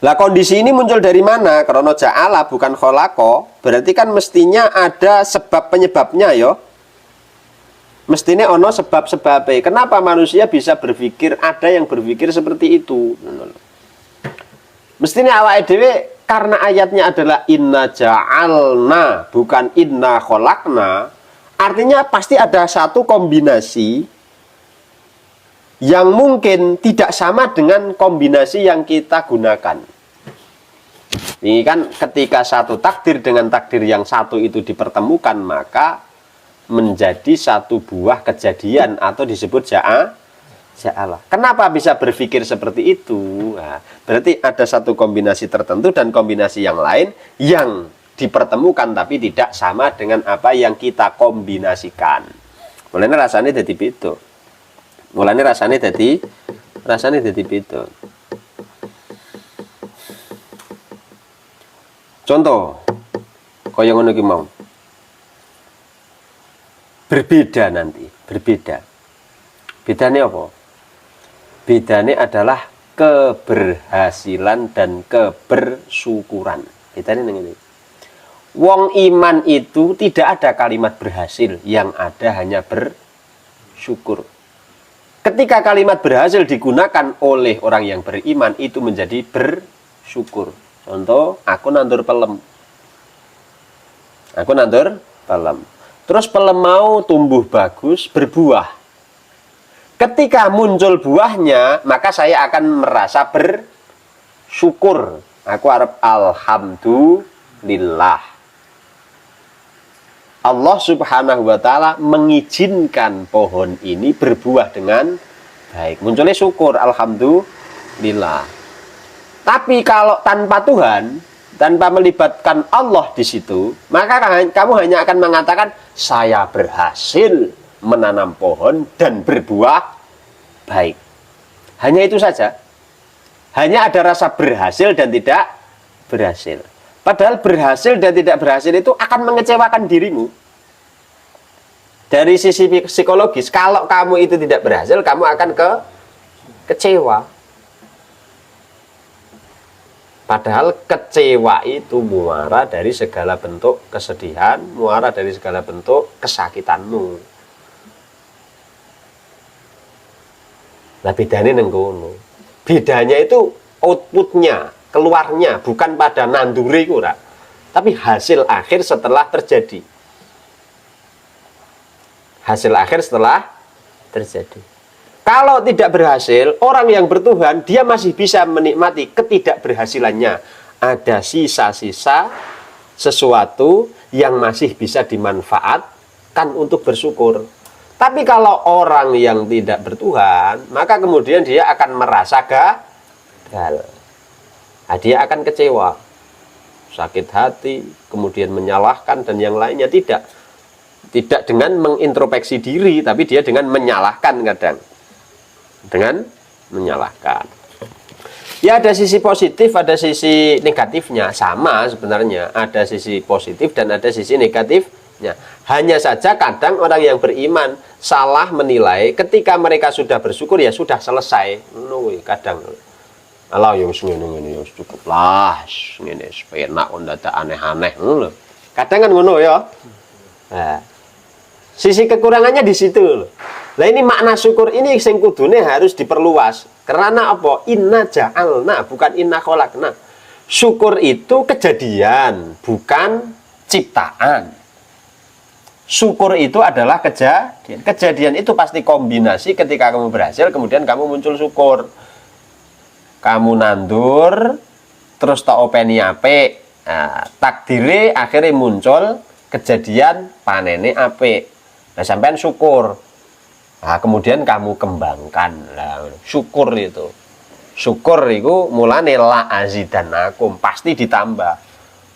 Lah kondisi ini muncul dari mana? Karena ja'ala bukan kholako, berarti kan mestinya ada sebab penyebabnya ya. Mestinya ono sebab-sebabnya. Kenapa manusia bisa berpikir, ada yang berpikir seperti itu? Mestinya awake dhewe karena ayatnya adalah inna ja'alna bukan inna kholakna, artinya pasti ada satu kombinasi yang mungkin tidak sama dengan kombinasi yang kita gunakan. Ini kan ketika satu takdir dengan takdir yang satu itu dipertemukan, maka menjadi satu buah kejadian atau disebut ja'ala. Kenapa bisa berpikir seperti itu? Nah, berarti ada satu kombinasi tertentu dan kombinasi yang lain yang dipertemukan tapi tidak sama dengan apa yang kita kombinasikan. Mulanya rasanya jadi itu. Mulanya rasanya jadi beda. Contoh, kaya ngono iki mau. Berbeda nanti, berbeda. Bedanya apa? Bedanya adalah keberhasilan dan kebersyukuran. Bedanya ngene. Wong iman itu tidak ada kalimat berhasil, yang ada hanya bersyukur. Ketika kalimat berhasil digunakan oleh orang yang beriman, itu menjadi bersyukur. Contoh, aku nandur pelem. Terus pelem mau tumbuh bagus, berbuah. Ketika muncul buahnya, maka saya akan merasa bersyukur. Aku harap alhamdulillah. Allah Subhanahu wa ta'ala mengizinkan pohon ini berbuah dengan baik. Munculnya syukur, alhamdulillah. Tapi kalau tanpa Tuhan, tanpa melibatkan Allah di situ, maka kamu hanya akan mengatakan, saya berhasil menanam pohon dan berbuah baik. Hanya itu saja. Hanya ada rasa berhasil dan tidak berhasil. Padahal berhasil dan tidak berhasil itu akan mengecewakan dirimu. Dari sisi psikologis, kalau kamu itu tidak berhasil, kamu akan kecewa. Padahal kecewa itu muara dari segala bentuk kesedihan, muara dari segala bentuk kesakitanmu. Nah bedanya nengkono. Bedanya itu outputnya, keluarnya, bukan pada nanduri kura, tapi hasil akhir setelah terjadi. Hasil akhir setelah terjadi. Kalau tidak berhasil, orang yang bertuhan, dia masih bisa menikmati ketidakberhasilannya. Ada sisa-sisa sesuatu yang masih bisa dimanfaatkan untuk bersyukur. Tapi kalau orang yang tidak bertuhan, maka kemudian dia akan merasa gagal. Nah, dia akan kecewa, sakit hati, kemudian menyalahkan dan yang lainnya. Tidak dengan mengintrospeksi diri, tapi dia dengan menyalahkan kadang. Dengan menyalahkan. Ya ada sisi positif, ada sisi negatifnya. Sama sebenarnya, ada sisi positif dan ada sisi negatifnya. Hanya saja kadang orang yang beriman salah menilai ketika mereka sudah bersyukur ya sudah selesai. Kadang Allah yang ngene ya cukup lah, ngene enak ndak aneh-aneh ngono. Kadang kan ngono ya. Nah, sisi kekurangannya di situ loh. Nah ini makna syukur ini sing kudune harus diperluas. Karena apa? Inna ja'alna, bukan inna kholakna. Syukur itu kejadian, bukan ciptaan. Syukur itu adalah kejadian. Kejadian itu pasti kombinasi ketika kamu berhasil, kemudian kamu muncul syukur. Kamu nandur, terus tak openi apik. Nah, takdire akhirnya muncul kejadian panene apik. Nah sampean syukur. Nah, kemudian kamu kembangkan lah, syukur itu. Syukur itu mulane la azidanakum, pasti ditambah.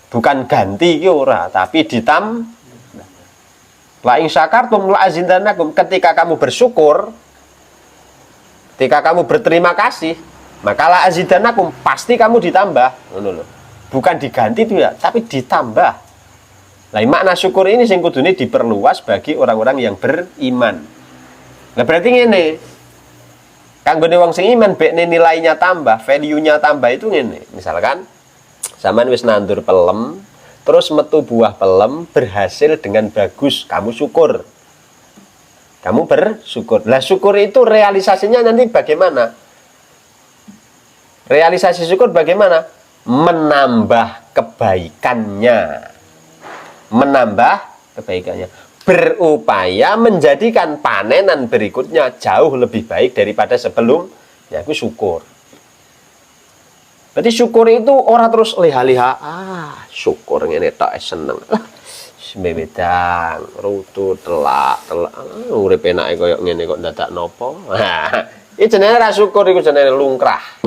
Bukan ganti ki ora, tapi ditambah. La in syakartum la azidanakum, ketika kamu bersyukur, ketika kamu berterima kasih, maka la azidanakum pasti kamu ditambah. Bukan diganti itu ya, tapi ditambah. Nah, makna syukur ini sing kudune diperluas bagi orang-orang yang beriman. Nah berarti ngene, kanggone wong sing iman bekne nilainya tambah, value-nya tambah itu ngene. Misalkan sampean wis nandur pelem, terus metu buah pelem berhasil dengan bagus, kamu syukur. Kamu bersyukur. Lah syukur itu realisasinya nanti bagaimana? Realisasi syukur bagaimana? Menambah kebaikannya. Menambah kebaikannya. Berupaya menjadikan panenan berikutnya jauh lebih baik daripada sebelumnya. Aku syukur. Berarti syukur itu orang terus liha-liha. Syukur ngene tok seneng. Sebedang rutu telak. Urip enake koyo ngene kok dadak nopo. Iki jenenge ra syukur, iku jenenge lungkrah.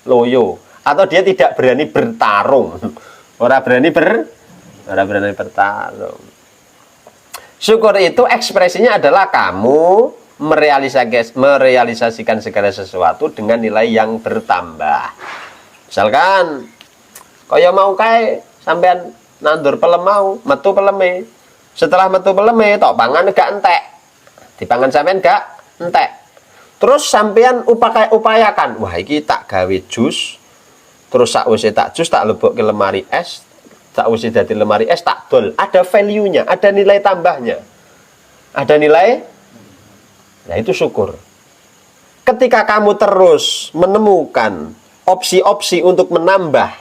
Loyo. Atau dia tidak berani bertarung. Ora berani bertarung. Syukur itu ekspresinya adalah kamu merealisasikan segala sesuatu dengan nilai yang bertambah. Misalkan kaya mau kae sampean nandur pelem mau, metu peleme. Setelah metu peleme tok pangan gak entek. Dipangan sampean gak entek. Terus sampean upayakan, wah iki tak gawe jus. Terus sakwise tak jus tak lebokke lemari es. Tak usah dari lemari es tak dol, ada value-nya, ada nilai tambahnya, ada nilai. Nah itu syukur. Ketika kamu terus menemukan opsi-opsi untuk menambah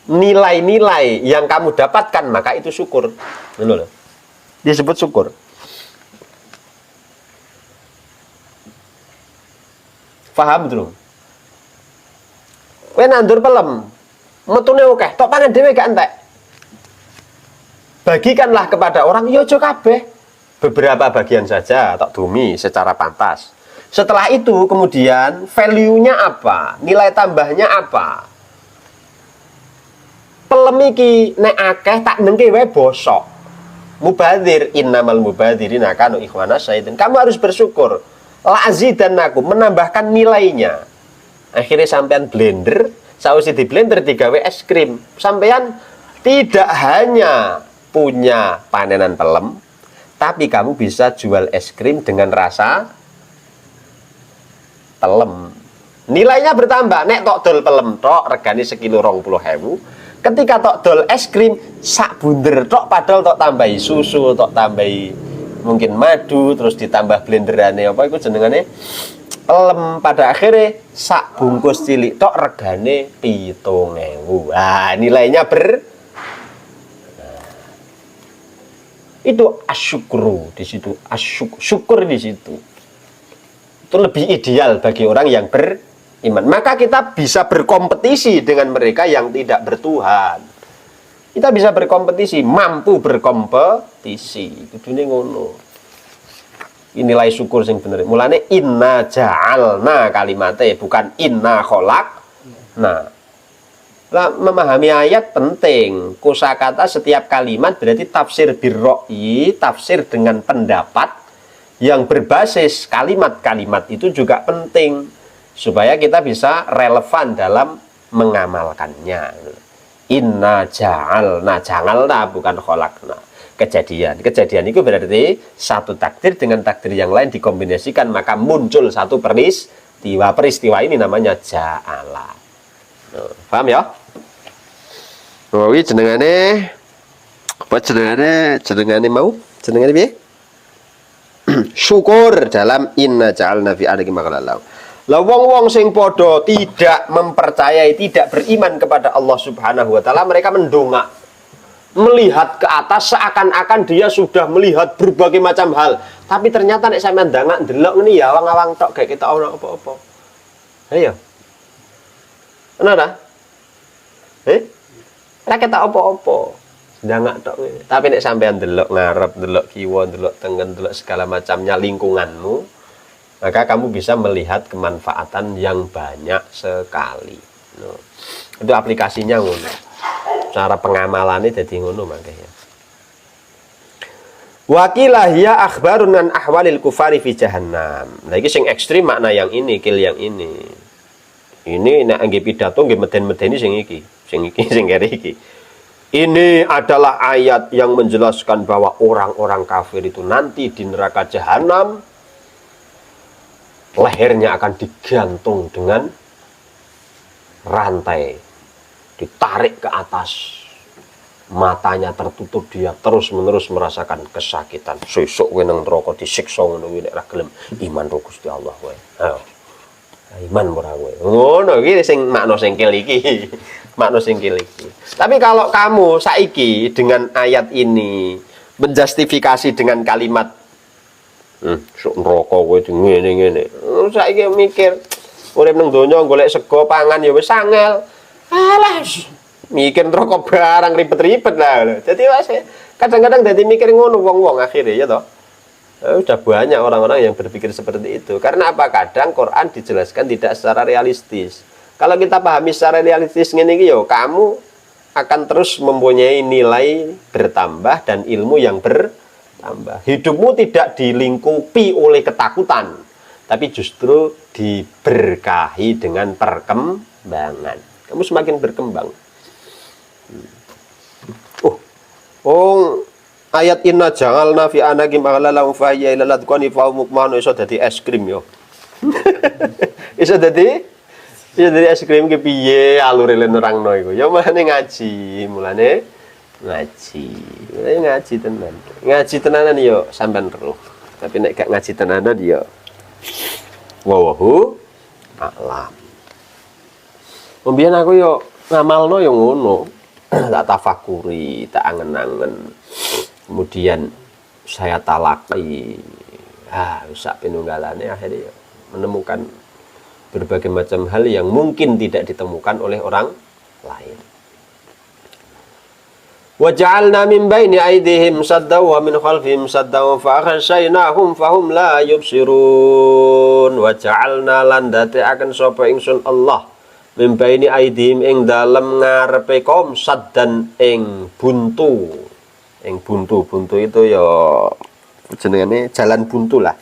nilai-nilai yang kamu dapatkan, maka itu syukur. Disebut syukur. Paham dulu? Kowe nandur pelem, metune akeh, tok pangan dhewe gak entek. Bagikanlah kepada orang, yo aja kabeh. Beberapa bagian saja tok dumi secara pantas. Setelah itu kemudian value-nya apa? Nilai tambahnya apa? Pelem iki nek akeh tak nengke wae bosok. Mubadzir, innamal mubadzirina kanu ikhwana syaitan. Kamu harus bersyukur. Lazidannakum, menambahkan nilainya. Akhirnya sampean blender, sausi di blender digawe es krim. Sampean tidak hanya punya panenan pelem, tapi kamu bisa jual es krim dengan rasa pelem. Nilainya bertambah. Nek tok dol pelem tok regane sekilo 20.000. Ketika tok dol es krim sak bunder tok, padahal tok tambahi susu, tok tambahi mungkin madu, terus ditambah blenderane apa iku jenengane pelem, pada akhirnya sak bungkus cilik tok regane 7.000. Nah, nilainya itu asyukru di situ, syukur di situ. Itu lebih ideal bagi orang yang beriman. Maka kita bisa berkompetisi dengan mereka yang tidak bertuhan. Kita bisa berkompetisi, mampu berkompetisi. Kudune ngono. Nilai syukur sing bener. Mulane inna ja'alna kalimate, bukan inna kholak. Nah, memahami ayat penting. Kosakata setiap kalimat berarti tafsir birro'i, tafsir dengan pendapat yang berbasis kalimat-kalimat itu juga penting supaya kita bisa relevan dalam mengamalkannya. Inna ja'alna bukan kholakna. Kejadian itu berarti satu takdir dengan takdir yang lain dikombinasikan, maka muncul satu peristiwa ini namanya ja'ala. Paham ya? Oh, ini jenengane apa jenengane mau? Jenengane piye? Syukur dalam inna ja'alna fi ardi maqlalau. Lah wong-wong sing padha tidak mempercayai, tidak beriman kepada Allah Subhanahu wa taala, mereka mendongak, melihat ke atas seakan-akan dia sudah melihat berbagai macam hal. Tapi ternyata nek sampean ndangak ndelok ngene ya awang-awang tok gak kita ora apa-apa. Ayo. Ana ta? Ora ketok apa-apa. Ndangak tok ngene. Tapi nek sampean ndelok ngarep, ndelok kiwa, ndelok tengen, ndelok segala macamnya lingkunganmu, maka kamu bisa melihat kemanfaatan yang banyak sekali. Itu aplikasinya ngono. Cara pengamalannya jadi ngono makanya. Wakilah ya akhbarun an ahwalil kufari fi jahannam. Nah iki sing ekstrim makna yang ini, kil yang ini. Ini nek anggere pidato nggih meden-medeni sing iki kere iki. Ini adalah ayat yang menjelaskan bahwa orang-orang kafir itu nanti di neraka jahanam lehernya akan digantung dengan rantai, ditarik ke atas, matanya tertutup, dia terus-menerus merasakan kesakitan. Sesuk kowe nang neraka disiksa ngono kuwi nek ra gelem iman ro Gusti Allah kowe. Iman ora kowe. Ngono iki sing makna singkil iki. Makna singkil iki. Tapi kalau kamu saiki dengan ayat ini menjustifikasi dengan kalimat sok neraka kowe ngene-ngene. Saiki mikir urip nang donya golek sego pangan ya wis angel. Alah, mikir neraka barang ribet-ribet lah. Jadi kadang-kadang dadi mikir ngono wong-wong akhirnya ya toh. Udah banyak orang-orang yang berpikir seperti itu. Karena apa? Kadang Quran dijelaskan tidak secara realistis. Kalau kita pahami secara realistis ngene iki yo, kamu akan terus mempunyai nilai bertambah dan ilmu yang bertambah. Hidupmu tidak dilingkupi oleh ketakutan, tapi justru diberkahi dengan perkembangan. Kamu semakin berkembang. Ayat inna ja'alna fi anaqim aghlalan fa hiya ila ladqani fa mukmanu iso dadi es krim yo. Iso dadi es krim ki piye alure nerangno iku. Ya mulane ngaji, mulane ngaji tenan. Ngaji tenanan yo sampean ro. Tapi nek gak ngaji tenanan yo wallahu a'lam. Mbiyen aku yo ngamalno yo ngono. Tak tafakuri, tak angen-angen. Kemudian saya talaki, sak penunggalannya akhirnya menemukan berbagai macam hal yang mungkin tidak ditemukan oleh orang lain. Wa ja'alna min baini aydihim saddaw wa min khalfihim saddaw fa akhshaynahum fahum la yubsirun. Wa ja'alna landate akan sapa ingsun Allah min baini aydihim ing dalem ngarepe kaum saddan ing buntu. Buntu itu ya jenengane jalan buntu lah,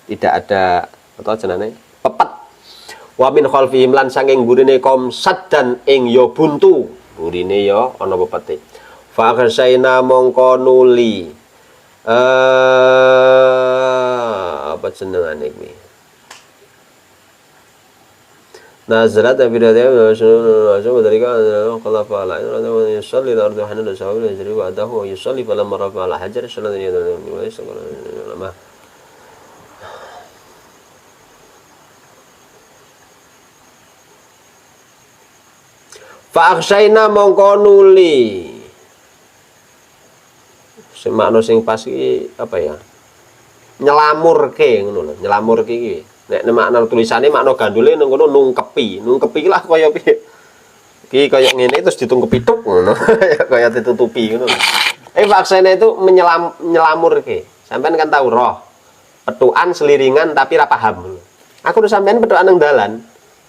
tidak ada atau jenenge pepet. Wa min khalfihim lan saking burine kaum saddan ing ya buntu. Burine ya ana pepete. Fa aghsayna mongko nuli apa jenengane iki? Nazarat bidatnya Rasul dari kan qala fa'ala yusalli al-ardu hanan sawabil yajri wa adahu yusalli falamma rafa ala hajar sallallahu alaihi wasallam. Fa aghsayna mongko nuli. Sing makna sing pas iki apa ya? Nyelamurke ngono lho, nyelamurke iki. Nek makna tulisane makna gandule nang kono nungkepi. Nungkepi lah kaya piye. Iki kaya ngene terus ditungkepi tuk ngono. Kaya ditutupi ngono. Fa aghsayna itu nyelamurke. Sampeyan kan tahu roh. Petukan seliringan tapi ra paham. Aku udah sampeyan petukan nang dalan.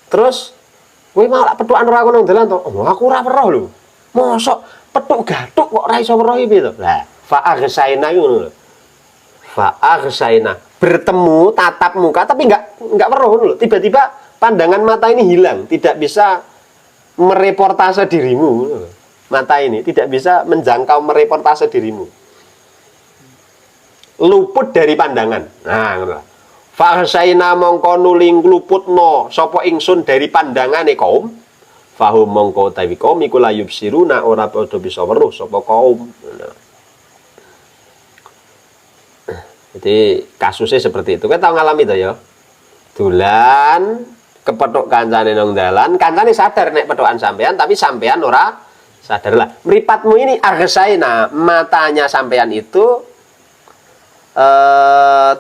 Terus kowe mau lak petukan ora aku nang dalan to? Oh, aku ora weruh lho. Mosok petuk gathuk kok ora iso weruh piye to? Lah, fa aghsayna ngono lho. Fa aghsayna, bertemu tatap muka tapi enggak weruh ngono lho. Tiba-tiba pandangan mata ini hilang, tidak bisa mereportase dirimu ngono lho. Mata ini tidak bisa menjangkau mereportase dirimu. Luput dari pandangan. Nah, ngono lho. Fahsaina mongko nuling luputno sapa ingsun dari pandangane kaum fahum mongko tawi kaum iku la yubsiruna ora padha bisa weruh sapa kaum. Jadi kasusnya seperti itu. Kita tahu ngalami to ya. Dolan kepethuk kancane nang dalan, kancane sadar nek pethokan sampean tapi sampean ora sadar lah. Mripatmu ini argesaina, matanya sampean itu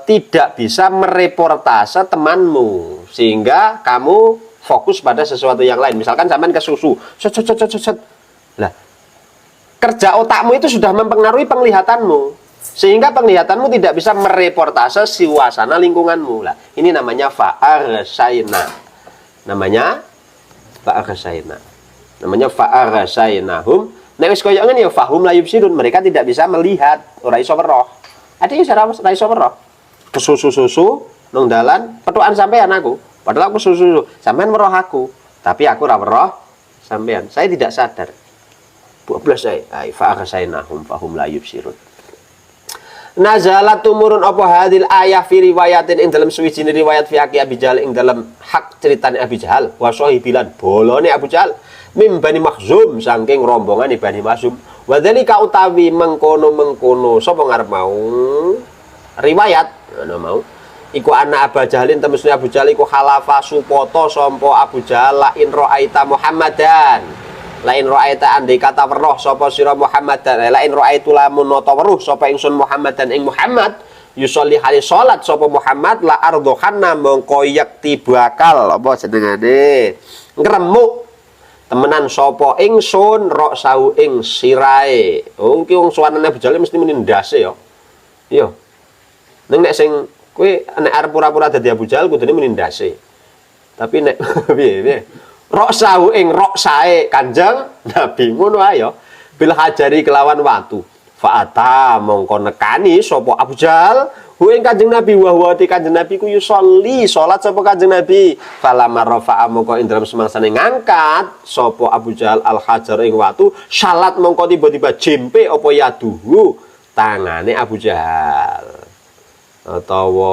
tidak bisa mereportase temanmu sehingga kamu fokus pada sesuatu yang lain. Misalkan sampean ke susu, lah kerja otakmu itu sudah mempengaruhi penglihatanmu sehingga penglihatanmu tidak bisa mereportase suasana lingkunganmu. Lah ini namanya fa'arsaina. Namanya fa'arsainahum. Nek wis koyo ngene ya fahum la yubsirun, mereka tidak bisa melihat, ora iso weruh. Ada yang ora iso weruh. Kesusu-susu nang dalan petukan sampean aku. Padahal aku susu sampean weruh aku, tapi aku ora weruh sampean. Saya tidak sadar. 12 saya. Ai fa aghsaynahum fahum la yubsirun. Nazalat tumurun apa hadil ayah fi riwayatin ing dalam suwijine riwayat fi Abi Jahal ing dalam hak ceritane Abi Jahal wa sahibilan bolone Abu Jahal mim Bani Makhzum saking rombongan Bani Makhzum. Wadzalika utawi mengkono sapa ngarep mau riwayat ana mau iku ana Abu Jahlin temesne Abu Jahal iku khalafa supoto sampo Abu Jahal la in ra'aita Muhammadan la in ra'aita andai kata weruh sapa sira Muhammadan la in ra'aitu lamun nata weruh sapa ingsun Muhammadan ing Muhammad yusolli hali salat sapa Muhammad la ardhanna mongko yakti bakal apa jenengane ngremuk temenan sapa ingsun rok sahu ing sirae. Oh iki wong suwanane Abu Jahal mesti muni ndase ya. Iya. Ning nek sing kowe nek arep pura-pura dadi Abu Jahal kudune muni ndase. Tapi nek piye? Rok sahu ing rok sae Kanjeng Nabi ngono ae ya. Bil hajari kelawan watu. Fa'ata mongko nekani sapa Abu Jahal hu ing Kanjeng Nabi wa huwa Kanjeng Nabi ku yusolli salat sapa Kanjeng Nabi falamma rafa'a mongko ing dalem semangsane ngangkat sapa Abu Jahal al hajar ing watu salat mongko tiba-tiba jempe apa yaduhu tangane Abu Jahal utawa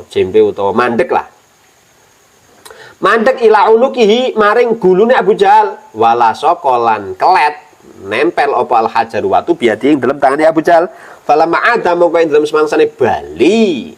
jempe utawa mandek lah mandek ila unukihi maring gulune Abu Jahal wala sokolan kelet nempel apa al hajar watu biadi ing dalam tangane Abu Jahal falamma ada mongko ing dalam semangsane bali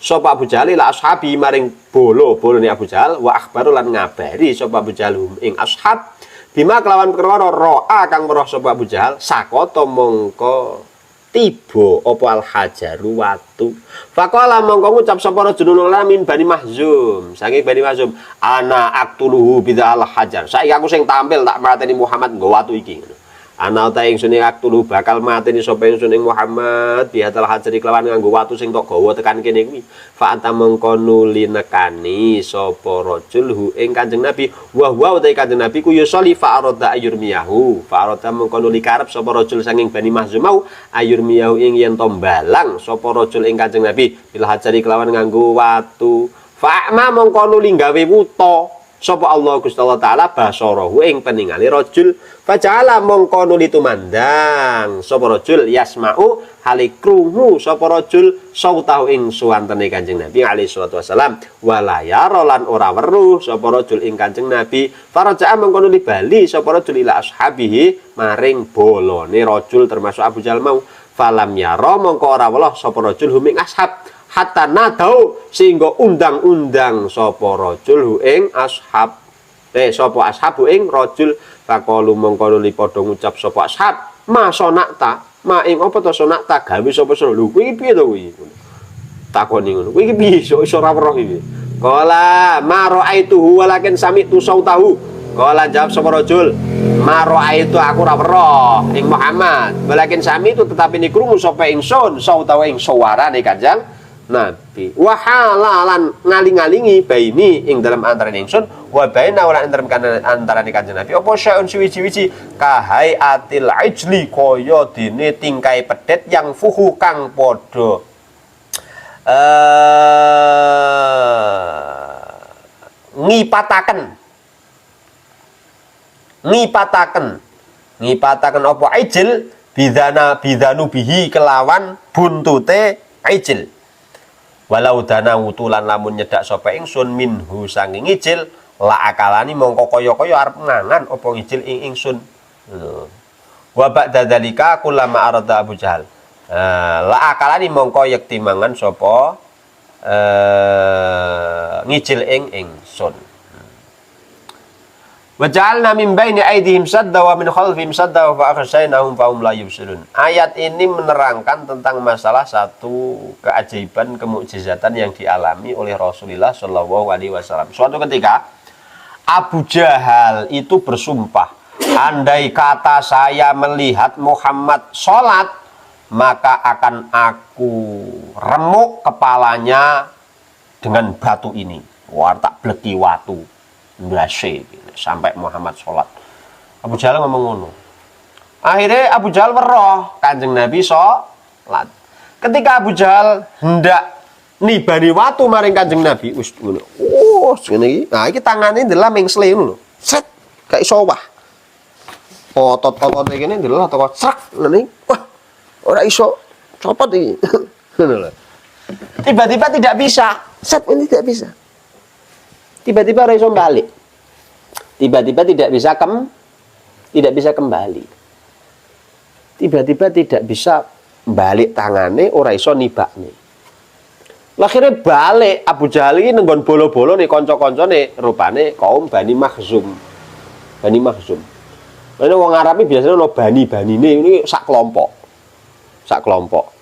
sapa Abu Jahal la ashabi maring bolo-bolone Abu Jahal wa akhbaru lan ngabari sapa Abu Jahal ing ashab bima kelawan perkara ro'a kang weruh sapa Abu Jahal sakoto mongko tiba apa al hajaru watu faqala mongko ngucap sapa rajulun lamin Bani Makhzum saking Bani Makhzum ana aktuluhu bidzal hajar saiki aku sing tampil tak mateni Muhammad nggo watu iki ana ta ingsun aktuluhu bakal mateni sapa ingsun ing Muhammad bihatal hajar kelawan nganggo watu sing tok gawa tekan kene kuwi fa anta mongko nuli nekani sapa rajul hu ing Kanjeng Nabi wa utahe Kanjeng Nabi ku yusoli fa arada ayurmiyahu fa arada mongko nuli karep sapa rajul saking Bani Makhzum mau ayurmiyahu ing yen to balang sapa rajul ing Kanjeng Nabi bil hajari kelawan nganggo watu Fa'ma mongko nuli gawe wuta sapa Allah Gusti Allah taala basarahu ing peningali rajul fajala mongko nuli tumandang sapa rajul yasma'u hale krungu sapa rajul sautahu ing suwantene Kanjeng Nabi alaihi salatu wasalam wala yara lan ora weruh sapa rajul ing Kanjeng Nabi faraja'a mongko nuli bali sapa rajul ila ashabihi maring bolone rajul termasuk Abu Jahal mau falam yara mongko ora weruh sapa rajul huming ashab hatta nadau sehingga undang-undang sapa rajul ing ashab sapa ashabu ing rajul faqalu mongko nuli padha ngucap sapa ashab ma sonakta ma ing apa to sonakta gawe sapa sira lho kuwi piye to kuwi takoni ngono kuwi piye iso ora weruh iki qala ma ra'aituhu walakin sami'tu sautahu qala jawab sapa rajul ma ra'aitu aku ora weruh ing Muhammad walakin sami'tu tetapi ni krungu sapa ingsun sautahu ing suarane Kanjeng Nabi wa halalan ngaling-alingi baini ing dalam antara ingsun wa baina wala antara Kanjeng Nabi apa syai'un suwi-wiji kahai atil ijli kaya dene tingkai pedet yang fuhu kang padha ngipataken apa ijil bidanu bihi kelawan buntute ijil walau dana wutulan lamun nyedak sapa ingsun minhu sanging ijil la akalani mongko kaya-kaya arep mangan apa ijil ing ingsun wa ba'da dzalika kullama arada Abu Jahal la akalani mongko yekti mangan sapa ngijil ing ingsun wa ja'alna min baini aydihim sadda wa min khalfihim sadda fa akhshaynahum fa hum la yubsirun. Ayat ini menerangkan tentang masalah satu keajaiban kemukjizatan yang dialami oleh Rasulullah Shallallahu alaihi wasallam. Suatu ketika Abu Jahal itu bersumpah, andai kata saya melihat Muhammad sholat, maka akan aku remuk kepalanya dengan batu ini. Wah, tak bleki watu ndase sampai Muhammad sholat. Abu Jahal ngomong ngono. Akhirnya Abu Jahal weruh Kanjeng Nabi sholat. Ketika Abu Jahal hendak nibani watu maring Kanjeng Nabi, wis ngono. Oh, ngene iki. Nah, iki tangane ndelah mengsle ngono lho. Set, gak iso wah. Otot-otot iki ndelah teko srek ngene. Wah, ora iso copot iki. Ngono lho. Tiba-tiba tidak bisa. Set, ini tidak bisa. Tiba-tiba ora iso balik. Tiba-tiba tidak bisa kembali. Tiba-tiba tidak bisa balik tangane ora iso nibakne. Akhirnya balik Abu Jahal iki nenggon bolo-bolo nih kanca-kancane rupane kaum Bani Makhzum. Bani Makhzum. Lha wong Arab iki biasane ono bani-banine ini sak kelompok. Sak kelompok.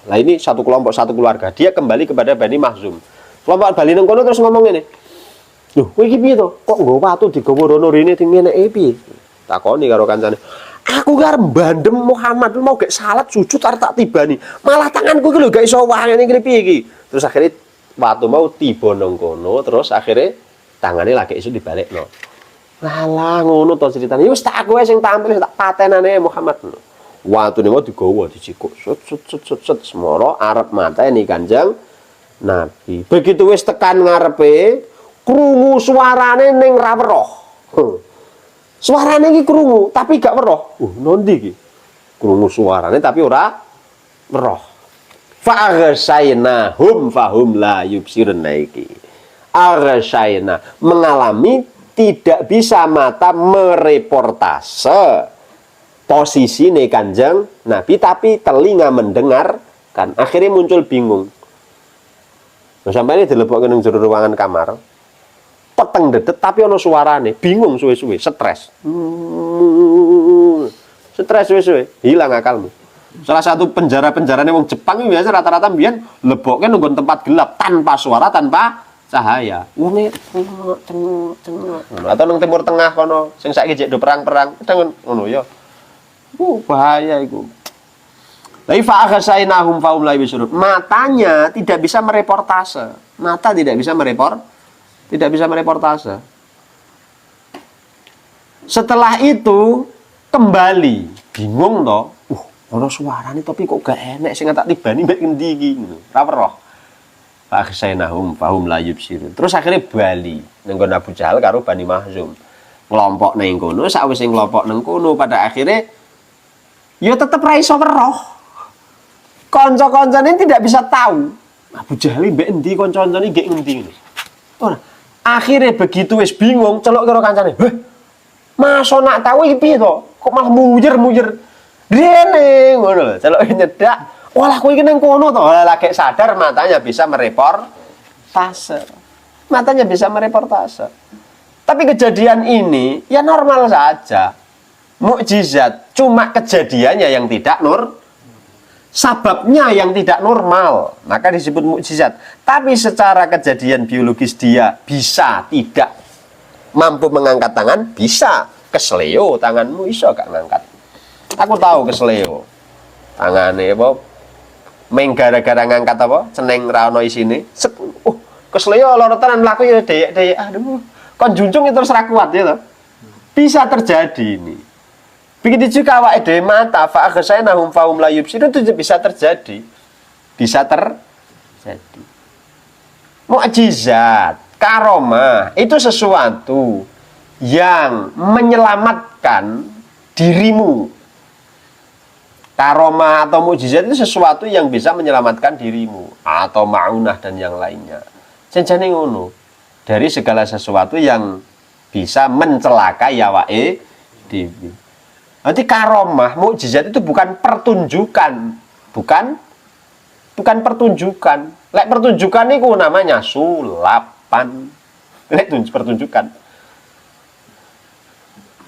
Lah ini satu kelompok, satu keluarga. Dia kembali kepada Bani Makhzum. Kelompok bali nang kono terus ngomong ngene. Lho, kowe iki piye to? Kok nggo watu digawa rono rene ting meneke piye? Takoni karo kancane. Aku ki arep bandem Muhammad mau gek salat sujud arep tak tibani. Malah tanganku iki lho gak iso wangene iki piye iki? Terus akhirnya watu mau tiba nang kono, terus akhirnya tangane lagi iso dibalekno. Lah ngono to ceritane. Wis tak aku sing tampil tak patenane Muhammad. Watune mau digawa dicikuk. Sut semoro arep mateni Kanjeng Nabi. Begitu wis tekan ngarepe krungu suarane ning ra weruh. Suarane iki krungu tapi gak weruh. Nondi iki? Krungu suarane tapi ora weruh. Fa aghshaynahum fahum la yubsirun iki. Aghshayna mengalami tidak bisa mata mereportase posisine Kanjeng Nabi tapi telinga mendengar kan akhirnya muncul bingung. Nah, sampai ini dilebokke nang jero ruangan kamar. Peteng dedet tapi ono suarane, bingung suwe-suwe, stres. Stres suwe-suwe, hilang akalmu. Salah satu penjara-penjarane wong Jepang iki biasa rata-rata mbiyen lebokke nang tempat gelap tanpa suara, tanpa cahaya. Wonge cengok. Atau nang Timur Tengah kono sing saiki jek do perang-perang, kadang ngono ya. Bahaya iku. Laifa aghsaynahum faum la yubsirun. Matanya tidak bisa mereportase. Mata tidak bisa mereportase. Setelah itu kembali, bingung toh. Ono suarane tapi kok gak enek sing tak tibani mek endi iki ngono. Ora weruh. Fakhshaynahum fahum la yubsirun. Terus akhirnya bali nenggon Abu Jahal karo Bani Mahzum. Ngelompok neng kono, sakwise ngelompok neng kono pada akhirnya ya tetep ra iso weruh. Kanca-kancane tidak bisa tahu. Abu Jahal mbek endi kanca-kancane nggih ngendi ngene. Ora. Akhirnya begitu wis bingung celok karo kancane. Heh. Masa nak tahu iki piye to? Kok malah mujer-mujer. Rene ngono lho, celok nyedak. Walah kowe iki nang kono to. Lagi sadar matanya bisa mereportase. Matanya bisa mereportase. Tapi kejadian ini ya normal saja. Mukjizat, cuma kejadiannya yang tidak sababnya yang tidak normal, maka disebut mukjizat. Tapi secara kejadian biologis dia bisa tidak mampu mengangkat tangan, bisa. Kesleo tanganmu iso gak ngangkat. Aku tahu kesleo. Tangane apa? Meng gara-gara ngangkat apa? Ceneng ra ono isine. Kesleo lara tenan mlaku ya deyek-deyek. Aduh, kon junjung itu terus ra kuat ya toh. Bisa terjadi ini. Begitu juga awake dhewe mata fa aghsaynahum fahum la yubsirun itu bisa terjadi. Bisa terjadi. Mukjizat, karomah itu sesuatu yang menyelamatkan dirimu. Karomah atau mukjizat itu sesuatu yang bisa menyelamatkan dirimu atau maunah dan yang lainnya. Jenjane ngono. Dari segala sesuatu yang bisa mencelakai awake dhewe. Nanti karomah, mukjizat itu bukan pertunjukan, bukan pertunjukan. Lek pertunjukan itu namanya sulapan. Lek pertunjukan.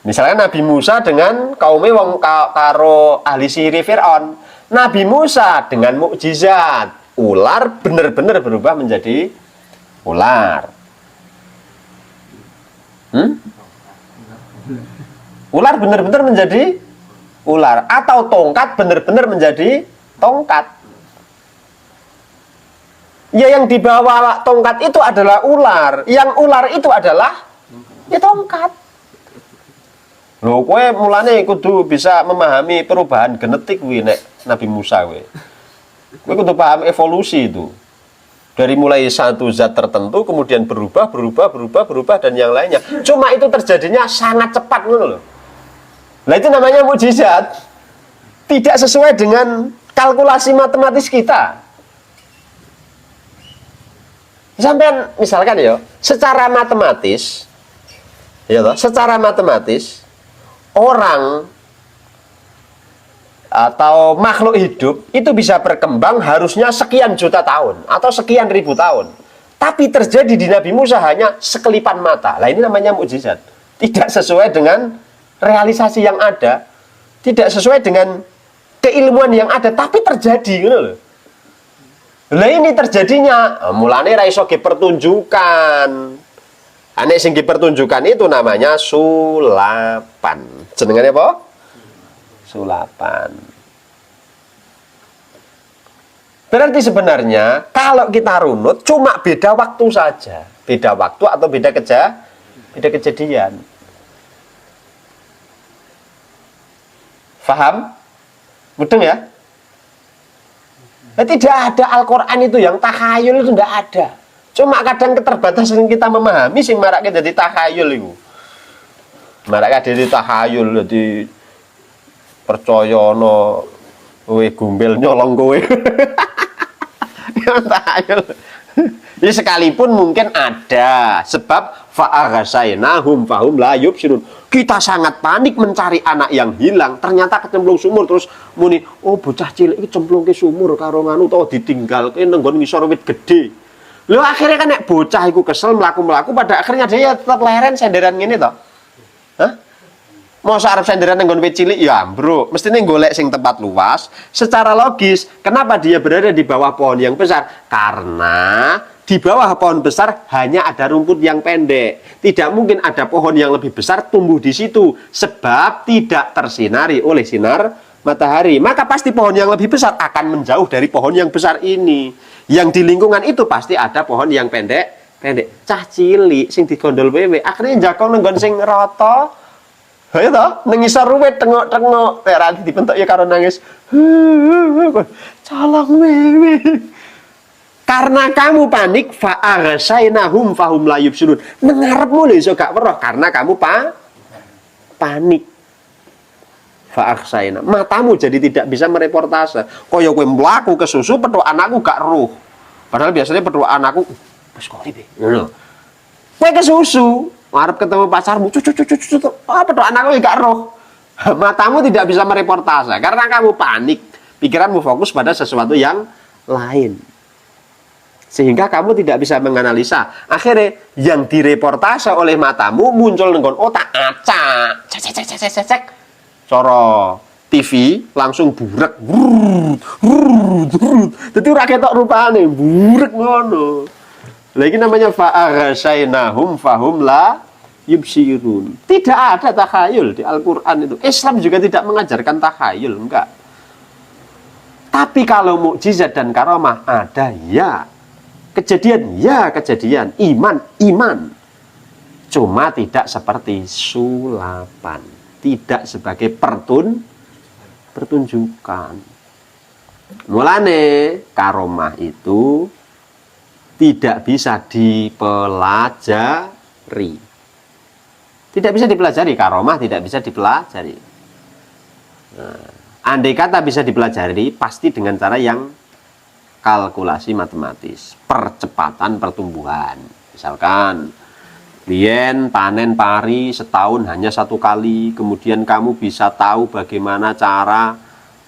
Misalnya Nabi Musa dengan kaumnya wong karo ahli sihir Fir'aun. Nabi Musa dengan mukjizat, ular benar-benar berubah menjadi ular. Ular benar-benar menjadi ular atau tongkat benar-benar menjadi tongkat. Ya yang dibawa tongkat itu adalah ular, yang ular itu adalah ya tongkat. Loh, kowe mulane kudu bisa memahami perubahan genetik kuwi nek Nabi Musa kowe. Kowe kudu paham evolusi itu. Dari mulai satu zat tertentu kemudian berubah dan yang lainnya. Cuma itu terjadinya sangat cepat ngono loh. Nah itu namanya mukjizat. Tidak sesuai dengan kalkulasi matematis kita. Sampai misalkan ya, secara matematis orang atau makhluk hidup itu bisa berkembang harusnya sekian juta tahun atau sekian ribu tahun. Tapi terjadi di Nabi Musa hanya sekelipan mata. Lah ini namanya mukjizat. Tidak sesuai dengan realisasi yang ada, tidak sesuai dengan keilmuan yang ada, tapi terjadi gitu loh. Lah ini terjadinya mulane ra iso pertunjukan. Anek sing pertunjukan itu namanya sulapan. Jenengane apa? Sulapan. Berarti sebenarnya kalau kita runut cuma beda waktu saja. Beda waktu atau beda kejadian. Faham? Mudeng ya? Nah, tidak ada Al-Quran itu yang takhayul itu tidak ada. Cuma kadang keterbatasan kita memahami sing marak kita jadi takhayul itu. Marak jadi takhayul jadi percaya no kowe gombel nyolong kowe. Takhayul. Jadi sekalipun mungkin ada sebab fa'aghasaynahum fahum la yubsirun. Kita sangat panik mencari anak yang hilang, ternyata kecemplung sumur terus muni, oh bocah cilik iki cemplung ke sumur karo nganu to ditinggalke nang nggon ngisor wit gedhe. Lho akhirnya kan nek bocah iku kesel mlaku-mlaku pada akhirnya dia tetap leren senderan ngene to. Hah? Mosok arep senderan nang nggon wit cilik ya, Bro. Mestine golek sing tempat luas. Secara logis, kenapa dia berada di bawah pohon yang besar? Karena di bawah pohon besar hanya ada rumput yang pendek. Tidak mungkin ada pohon yang lebih besar tumbuh di situ. Sebab tidak tersinari oleh sinar matahari. Maka pasti pohon yang lebih besar akan menjauh dari pohon yang besar ini. Yang di lingkungan itu pasti ada pohon yang pendek. Cah cilik sing digondol wewe. Akhirnya jakong nenggon sing rata. Ayo toh, nengisor ruwet tengok-tengok. Nek dibentuk ya karo nangis. Colong wewe. Karena kamu panik, fa'aghasainahum fahum la yubsirun. Nengarepmu lho iso gak weruh karena kamu panik. Fa'aghsaina. Matamu jadi tidak bisa mereportase. Kaya kowe mlaku ke susu petuk anakku gak roh. Padahal biasanya petuk anakku wis kok iki. Ngono. Kowe ke susu, arep ketemu pacarmu, petuk anakku gak roh. Matamu tidak bisa mereportase karena kamu panik. Pikiranmu fokus pada sesuatu yang lain. Sehingga kamu tidak bisa menganalisa. Akhirnya yang direportase oleh matamu muncul dengan otak acak. Cek. Coro TV langsung burek. Jadi ora ketok rupane, burek ngono. Lagi namanya fa'aghasainahum fahum la yubsirun. Tidak ada takhayul di Al-Qur'an itu. Islam juga tidak mengajarkan takhayul, enggak. Tapi kalau mukjizat dan karamah ada, ya. Kejadian, ya kejadian. Iman. Cuma tidak seperti sulapan. Tidak sebagai pertunjukan. Mulane karomah itu tidak bisa dipelajari. Tidak bisa dipelajari. Karomah tidak bisa dipelajari. Nah, andai kata bisa dipelajari, pasti dengan cara yang kalkulasi matematis, percepatan pertumbuhan. Misalkan Bien panen pari setahun hanya 1 kali, kemudian kamu bisa tahu bagaimana cara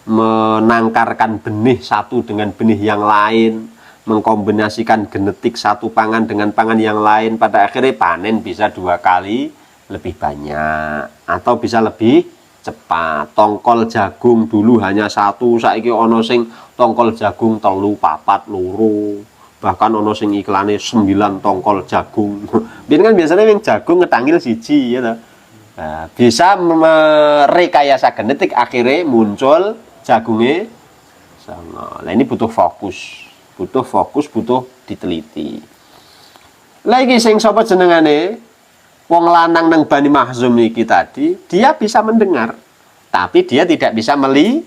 menangkarkan benih satu dengan benih yang lain, mengkombinasikan genetik satu pangan dengan pangan yang lain, pada akhirnya panen bisa 2 kali lebih banyak atau bisa lebih cepat. Tongkol jagung dulu hanya 1, saiki ono sing tongkol jagung 3, 4, 2. Bahkan ono sing iklane 9 tongkol jagung. Biyen kan biasanya yang jagung ngetangil siji ya toh. Nah, bisa merekayasa genetik akhirnya muncul jagungnya sama. Nah, ini butuh fokus, butuh diteliti. Lagi sing sapa jenengane? Wong lanang nang Bani Makhzum niki tadi, dia bisa mendengar, tapi dia tidak bisa melihat.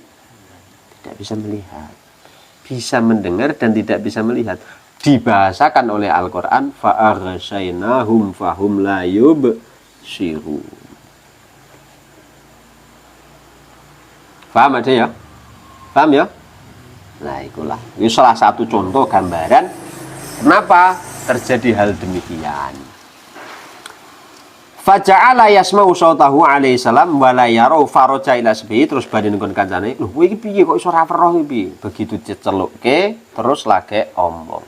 Bisa mendengar dan tidak bisa melihat. Dibahasakan oleh Al-Qur'an fa'aghasainahum fahum la yubsirun. Paham aja ya? Paham ya? Nah, itulah. Ini salah satu contoh gambaran kenapa terjadi hal demikian. Faja'ala yasma'u sautahu alaihi salam wa la yarau faraja ila sabihi, terus badhe nggon kancane, lho kowe iki piye kok iso ora weruh iki? Begitu dicelukke terus lagi omong.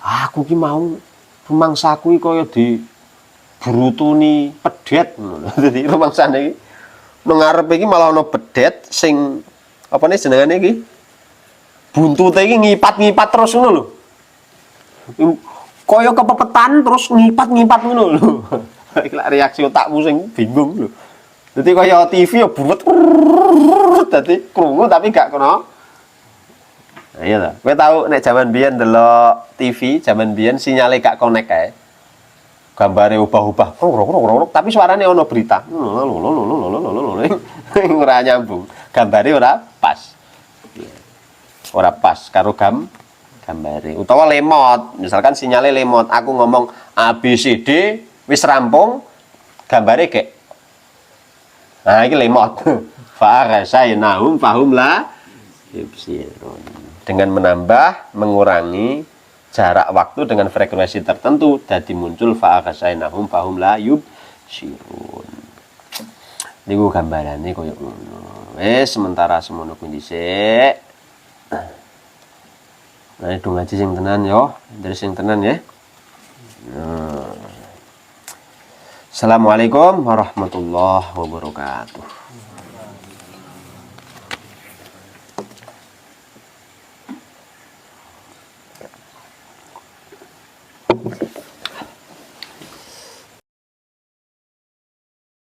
Aku ki mau rumangsaku iki kaya dibrutuni pedet ngono. Dadi rumangsane iki mengarep iki malah ana pedet sing apa nih jenengane iki? Buntute iki ngipat-ngipat terus ngono lho. Kaya kepepetan terus ngipat-ngipat ngono lho. Reaksi otakmu sing bingung lho. Dadi kaya TV ya bulet. Dadi krungu tapi gak kena. Nah, iya ta. Kowe tau nek jaman biyen ndelok TV, jaman biyen sinyale gak connect kae. Gambare ubah-ubah. Tapi suarane ono berita. Ora nyambung. Gambare ora pas. Ora pas karo gambare. Utawa lemot. Misalkan sinyale lemot, aku ngomong ABCD wis rampung, gambare gek. Nah, iki lemot. Fa'aghasainahum fahum la yubsirun. Dengan menambah, mengurangi jarak waktu dengan frekuensi tertentu, jadi muncul fa'aghasainahum fahum la yubsirun. Niku gambarane koyo ngono. Wis sementara semono kuwi dhisik. Nah, itu ngaji sing tenan yo, dari sing tenan ya. Assalamualaikum warahmatullahi wabarakatuh.